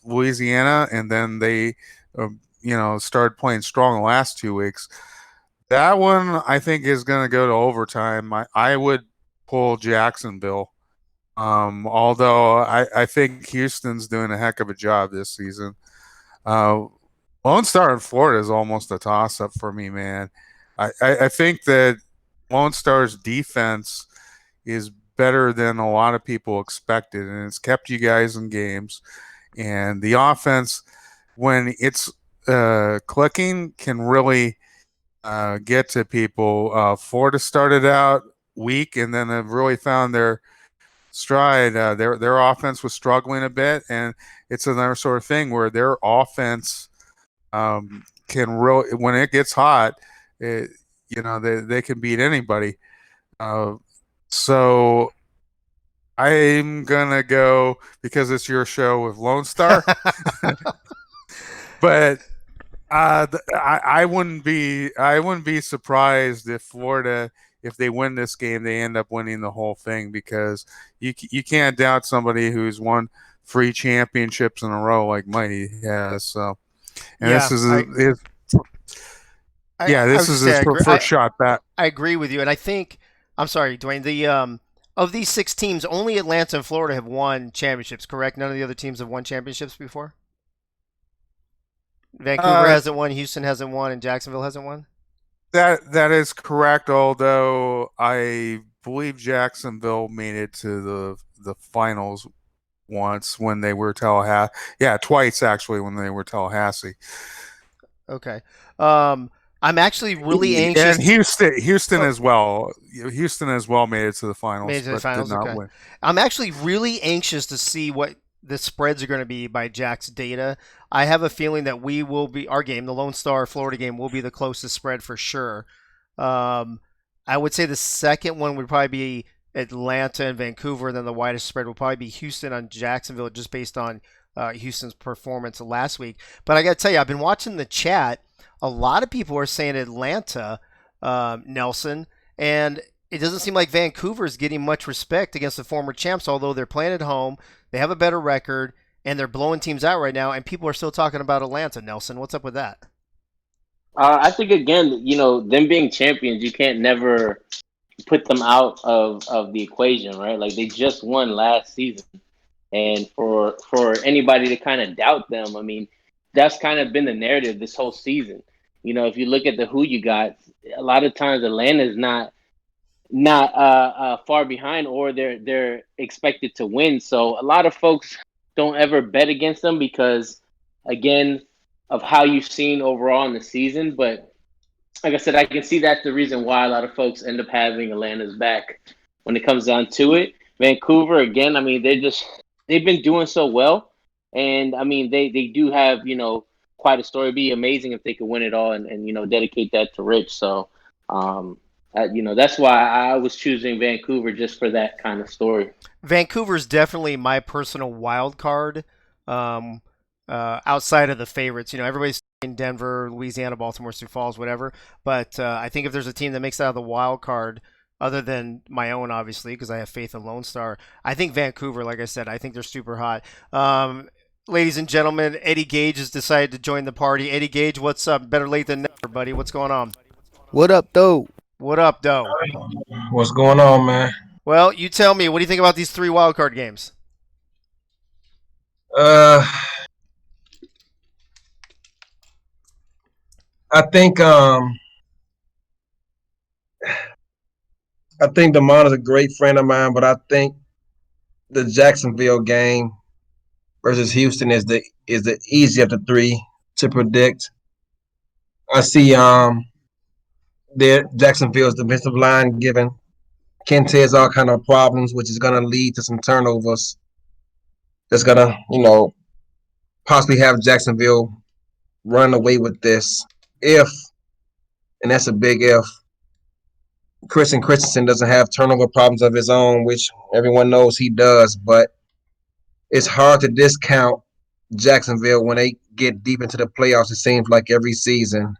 Louisiana, and then they, started playing strong the last 2 weeks. That one, I think, is going to go to overtime. I would pull Jacksonville, although I think Houston's doing a heck of a job this season. Lone Star in Florida is almost a toss-up for me, man. I think that Lone Star's defense is better than a lot of people expected, and it's kept you guys in games. And the offense, when it's clicking, can really get to people. Florida started out weak, and then have really found their stride. Their offense was struggling a bit, and it's another sort of thing where their offense can really, when it gets hot, they can beat anybody. So I'm gonna go, because it's your show, with Lone Star. But I wouldn't be surprised if Florida, if they win this game, they end up winning the whole thing, because you can't doubt somebody who's won 3 championships in a row like Mighty has. So, and Yeah, this is his first shot back. I agree with you, and I think, I'm sorry, Dwayne, the of these 6 teams, only Atlanta and Florida have won championships, correct? None of the other teams have won championships before? Vancouver hasn't won, Houston hasn't won, and Jacksonville hasn't won? That is correct, although I believe Jacksonville made it to the finals once when they were Tallahassee. Yeah, twice actually when they were Tallahassee. Okay. I'm actually really anxious. And Houston as well. Houston as well made it to the finals, Made it to the but finals, did not okay. win. I'm actually really anxious to see what the spreads are going to be by Jack's data. I have a feeling that our game, the Lone Star Florida game, will be the closest spread for sure. I would say the second one would probably be Atlanta and Vancouver, and then the widest spread will probably be Houston on Jacksonville, just based on Houston's performance last week. But I got to tell you, I've been watching the chat. A lot of people are saying Atlanta, Nelson, and it doesn't seem like Vancouver is getting much respect against the former champs, although they're playing at home, they have a better record, and they're blowing teams out right now, and people are still talking about Atlanta. Nelson, what's up with that? I think, again, them being champions, you can't never put them out of the equation, right? Like they just won last season, and for anybody to kind of doubt them, I mean, that's kind of been the narrative this whole season. You know, if you look at the who you got, a lot of times Atlanta's not far behind, or they're expected to win. So a lot of folks don't ever bet against them because, again, of how you've seen overall in the season. But like I said, I can see that's the reason why a lot of folks end up having Atlanta's back when it comes down to it. Vancouver, again, I mean, they've been doing so well, and I mean, they do have quite a story. It'd be amazing if they could win it all and dedicate that to Rich. So. That's why I was choosing Vancouver just for that kind of story. Vancouver's definitely my personal wild card. Outside of the favorites, everybody's in Denver, Louisiana, Baltimore, Sioux Falls, whatever. But I think if there's a team that makes it out of the wild card, other than my own, obviously, because I have faith in Lone Star, I think Vancouver. Like I said, I think they're super hot. Ladies and gentlemen, Eddie Gage has decided to join the party. Eddie Gage, what's up? Better late than never, buddy. What's going on? What up, though? What up, though? What's going on, man? Well, you tell me. What do you think about these 3 wild card games? I think Damon is a great friend of mine, but I think the Jacksonville game versus Houston is the easier of the 3 to predict. I see Jacksonville's defensive line giving Kentez all kind of problems, which is going to lead to some turnovers. That's going to, possibly have Jacksonville run away with this if, and that's a big if, Christensen doesn't have turnover problems of his own, which everyone knows he does, but it's hard to discount Jacksonville when they get deep into the playoffs, it seems like every season.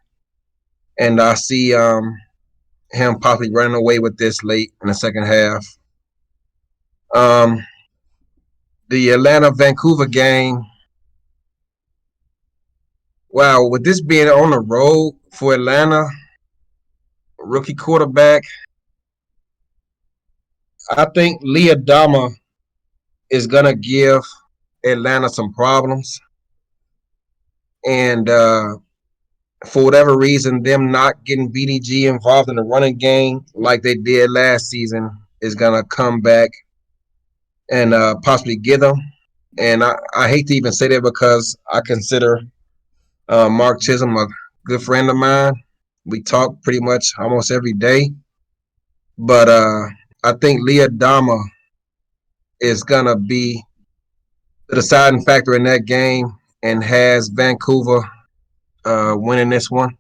And I see him possibly running away with this late in the second half. The Atlanta-Vancouver game, wow, with this being on the road for Atlanta, rookie quarterback, I think Leah Dama is going to give Atlanta some problems. And for whatever reason, them not getting BDG involved in the running game like they did last season is going to come back and possibly get them. And I hate to even say that because I consider Mark Chisholm a good friend of mine. We talk pretty much almost every day. But I think Leah Dama is going to be the deciding factor in that game and has Vancouver winning this one.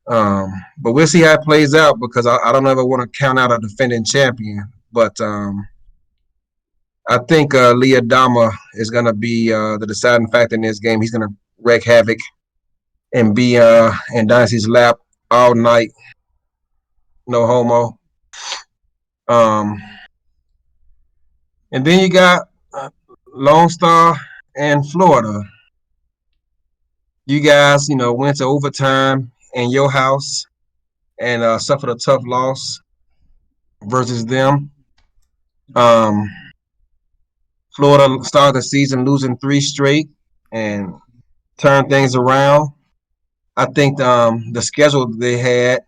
But we'll see how it plays out because I don't ever want to count out a defending champion. But I think Leah Dama is going to be the deciding factor in this game. He's going to wreak havoc and be in Dynasty's lap all night. No homo. And then you got Lone Star and Florida. You guys, went to overtime in your house and suffered a tough loss versus them. Florida started the season losing 3 straight and turned things around. I think the schedule they had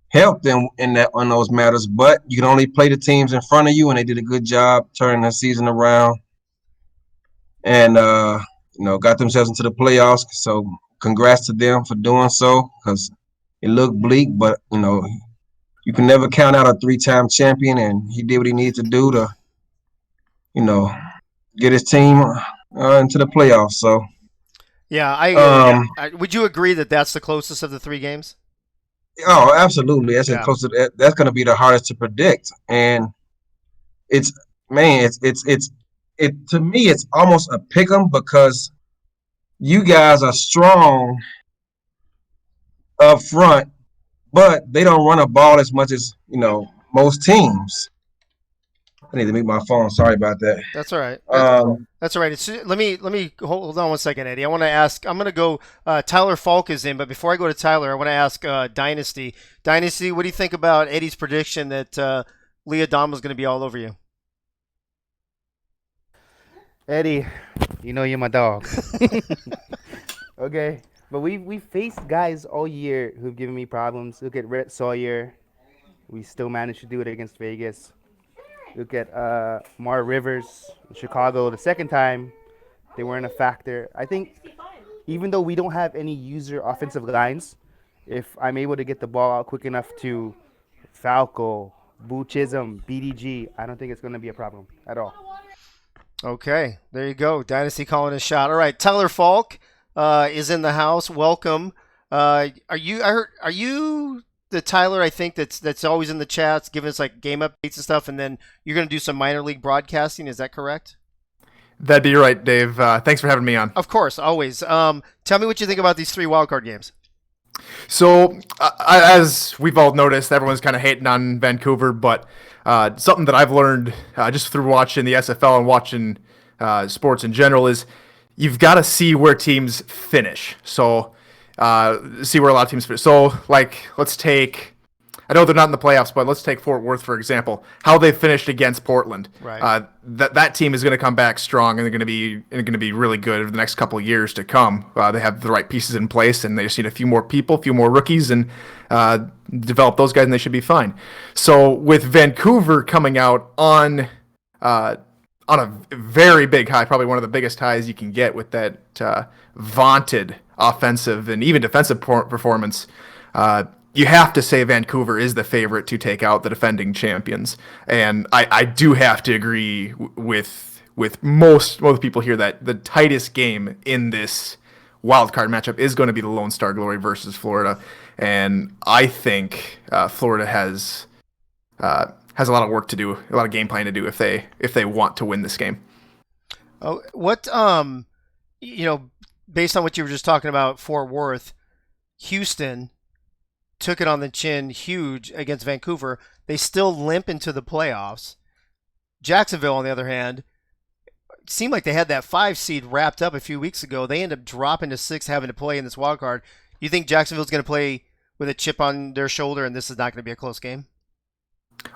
helped them on those matters, but you can only play the teams in front of you, and they did a good job turning the season around and got themselves into the playoffs. So congrats to them for doing so because it looked bleak, but you can never count out a 3-time champion, and he did what he needed to do to get his team into the playoffs. So yeah, would you agree that that's the closest of the 3 games? Oh, absolutely. That's Yeah. close to that. That's going to be the hardest to predict, and it's to me it's almost a pick 'em because you guys are strong up front, but they don't run a ball as much as most teams. I need to mute my phone. Sorry about that. That's all right. Um, That's all right. Let me hold on one second, Eddie. I want to ask. I'm going to go. Tyler Falk is in, but before I go to Tyler, I want to ask Dynasty. Dynasty, what do you think about Eddie's prediction that Leah Dom was going to be all over you? Eddie, you know you're my dog. Okay, but we faced guys all year who've given me problems. Look at Rhett Sawyer. We still managed to do it against Vegas. Look at Mar Rivers in Chicago. The second time, they weren't a factor. I think even though we don't have any user offensive lines, if I'm able to get the ball out quick enough to Falco, Boo Chisholm, BDG, I don't think it's going to be a problem at all. Okay, there you go. Dynasty calling a shot. All right, Tyler Falk is in the house. Welcome. Are you the Tyler? I think that's always in the chats, giving us like game updates and stuff, and then you're going to do some minor league broadcasting. Is that correct? That'd be right, Dave. Thanks for having me on. Of course, always. Tell me what you think about these 3 wildcard games. So, as we've all noticed, everyone's kind of hating on Vancouver, but something that I've learned just through watching the SFL and watching sports in general is you've got to see where teams finish. So, see where a lot of teams finish. So, like, let's take... I know they're not in the playoffs, but let's take Fort Worth, for example. How they finished against Portland. Right. That team is going to come back strong, and they're going to be really good over the next couple of years to come. They have the right pieces in place, and they just need a few more people, a few more rookies, and develop those guys, and they should be fine. So with Vancouver coming out on a very big high, probably one of the biggest highs you can get with that vaunted offensive and even defensive performance, you have to say Vancouver is the favorite to take out the defending champions. And I do have to agree with most people here that the tightest game in this wild card matchup is going to be the Lone Star Glory versus Florida. And I think Florida has a lot of work to do, a lot of game plan to do if they want to win this game. Oh, what based on what you were just talking about, Fort Worth, Houston took it on the chin huge against Vancouver. They still limp into the playoffs. Jacksonville, on the other hand, seemed like they had that 5 seed wrapped up a few weeks ago. They end up dropping to 6, having to play in this wild card. You think Jacksonville's going to play with a chip on their shoulder, and this is not going to be a close game?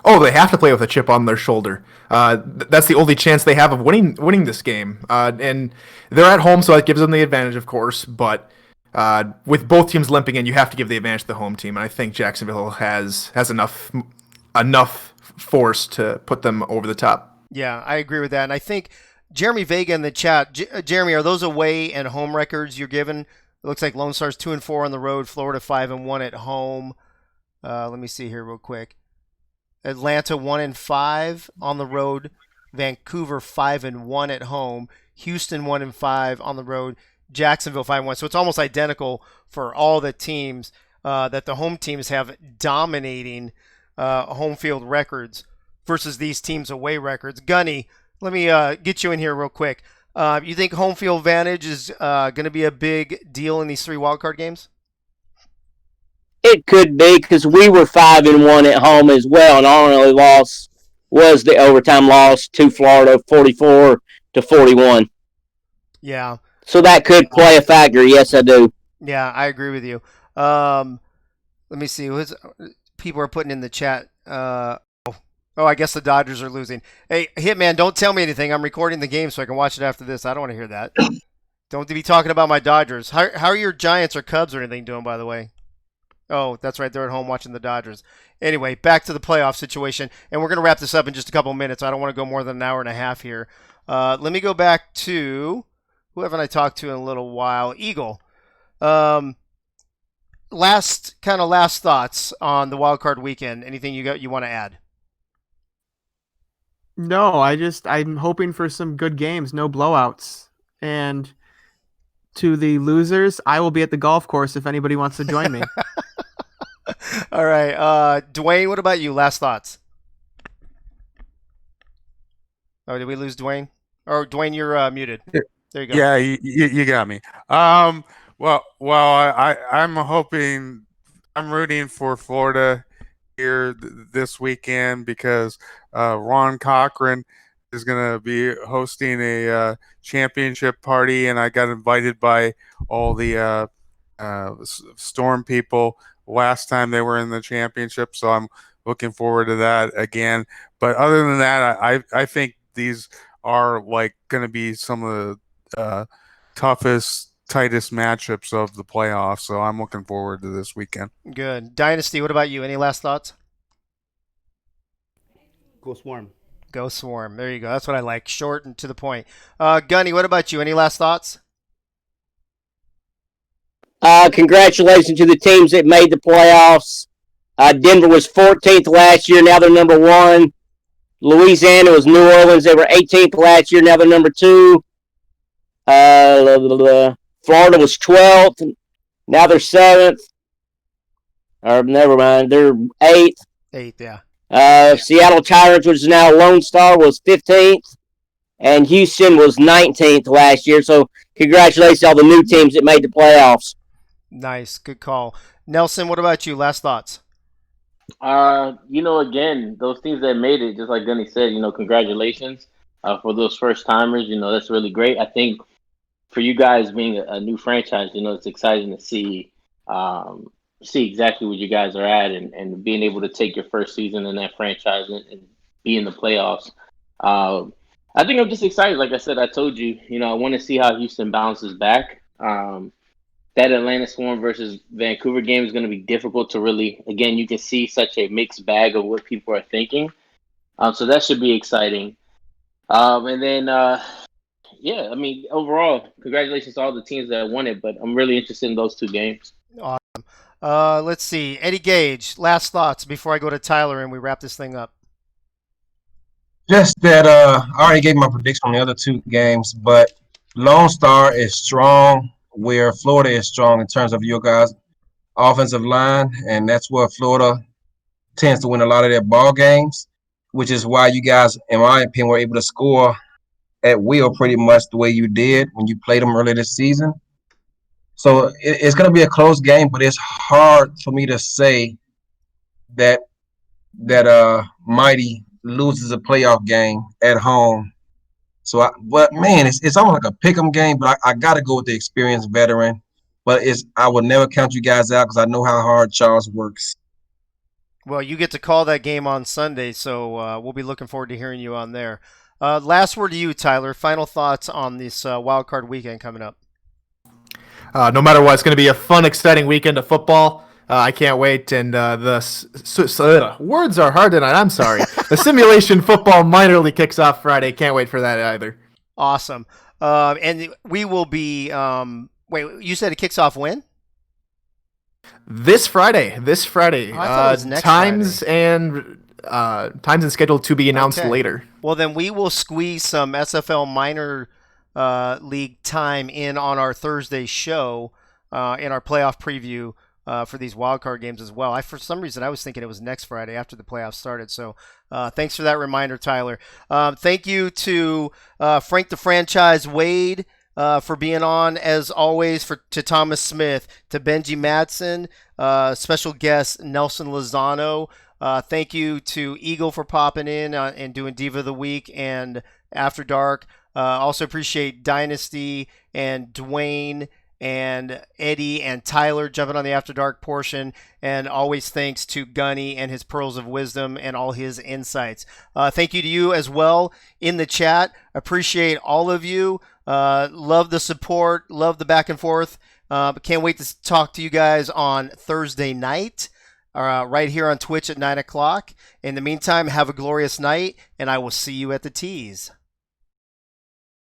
Oh, they have to play with a chip on their shoulder. That's the only chance they have of winning this game. And they're at home, so that gives them the advantage, of course. But with both teams limping in, you have to give the advantage to the home team. And I think Jacksonville has enough force to put them over the top. Yeah, I agree with that. And I think Jeremy Vega in the chat. Jeremy, are those away and home records you're given? It looks like Lone Star's 2-4 on the road, Florida 5-1 at home. Let me see here real quick. Atlanta 1-5 on the road, Vancouver 5-1 at home, Houston 1-5 on the road, Jacksonville 5-1. So it's almost identical for all the teams that the home teams have dominating home field records versus these teams' away records. Gunny, let me get you in here real quick. You think home field advantage is going to be a big deal in these 3 wildcard games? It could be because we were 5-1 at home as well, and our only loss was the overtime loss to Florida, 44-41. Yeah. So that could play a factor. Yes, I do. Yeah, I agree with you. Let me see. People are putting in the chat. I guess the Dodgers are losing. Hey, Hitman, don't tell me anything. I'm recording the game so I can watch it after this. I don't want to hear that. Don't be talking about my Dodgers. How are your Giants or Cubs or anything doing, by the way? Oh, that's right. They're at home watching the Dodgers. Anyway, back to the playoff situation. And we're going to wrap this up in just a couple of minutes. I don't want to go more than an hour and a half here. Let me go back to who haven't I talked to in a little while? Eagle. Last thoughts on the wild card weekend. Anything you want to add? No, I'm hoping for some good games, no blowouts. And to the losers, I will be at the golf course if anybody wants to join me. All right. Dwayne, what about you? Last thoughts. Oh, did we lose Dwayne? Or Dwayne, you're muted. There you go. Yeah, you got me. Well, I'm hoping, I'm rooting for Florida here this weekend because Ron Cochran is going to be hosting a championship party, and I got invited by all the Storm people last time they were in the championship, so I'm looking forward to that again. But other than that, I think these are like going to be some of the toughest, tightest matchups of the playoffs. So I'm looking forward to this weekend. Good. Dynasty, what about you? Any last thoughts? Go Swarm. Go Swarm. There you go. That's what I like. Short and to the point. Gunny, what about you? Any last thoughts? Congratulations to the teams that made the playoffs. Denver was 14th last year. Now they're number 1. Louisiana was New Orleans. They were 18th last year. Now they're number 2. Florida was 12th. Now they're 7th. Or never mind. They're 8th. 8th, yeah. Seattle Tyrants, which is now Lone Star, was 15th. And Houston was 19th last year. So congratulations to all the new teams that made the playoffs. Nice. Good call. Nelson, what about you? Last thoughts? Again, those teams that made it, just like Gunny said, congratulations for those first timers. That's really great. I think for you guys being a new franchise, it's exciting to see exactly where you guys are at and being able to take your first season in that franchise and be in the playoffs. I think I'm just excited. Like I said, I told you, I want to see how Houston bounces back. That Atlanta Swarm versus Vancouver game is going to be difficult to really, again, you can see such a mixed bag of what people are thinking. So that should be exciting. Overall, congratulations to all the teams that won it, but I'm really interested in those 2 games. Awesome. Let's see. Eddie Gage, last thoughts before I go to Tyler and we wrap this thing up. Just that I already gave my prediction on the other 2 games, but Lone Star is strong where Florida is strong in terms of your guys' offensive line, and that's where Florida tends to win a lot of their ball games, which is why you guys, in my opinion, were able to score at will pretty much the way you did when you played them earlier this season. So it's going to be a close game, but it's hard for me to say that Mighty loses a playoff game at home. So, it's almost like a pick'em game, but I got to go with the experienced veteran. But I would never count you guys out because I know how hard Charles works. Well, you get to call that game on Sunday, so we'll be looking forward to hearing you on there. Last word to you, Tyler. Final thoughts on this wild card weekend coming up. No matter what, it's going to be a fun, exciting weekend of football. I can't wait, and words are hard tonight. I'm sorry. The simulation football minor league kicks off Friday. Can't wait for that either. Awesome. And we will be. Wait, you said it kicks off when? This Friday. Oh, I thought it was next times Friday. and times and schedule to be announced later. Well, then we will squeeze some SFL minor league time in on our Thursday show in our playoff preview. For these wildcard games as well. For some reason, I was thinking it was next Friday after the playoffs started. So thanks for that reminder, Tyler. Thank you to Frank the Franchise Wade for being on, as always, to Thomas Smith, to Benji Madsen, special guest Nelson Lozano. Thank you to Eagle for popping in and doing Diva of the Week and After Dark. Also appreciate Dynasty and Dwayne and Eddie and Tyler jumping on the After Dark portion, and always thanks to Gunny and his pearls of wisdom and all his insights. Thank you to you as well in the chat. Appreciate all of you. Love the support. Love the back and forth. Can't wait to talk to you guys on Thursday night right here on Twitch at 9 o'clock. In the meantime, have a glorious night, and I will see you at the tees.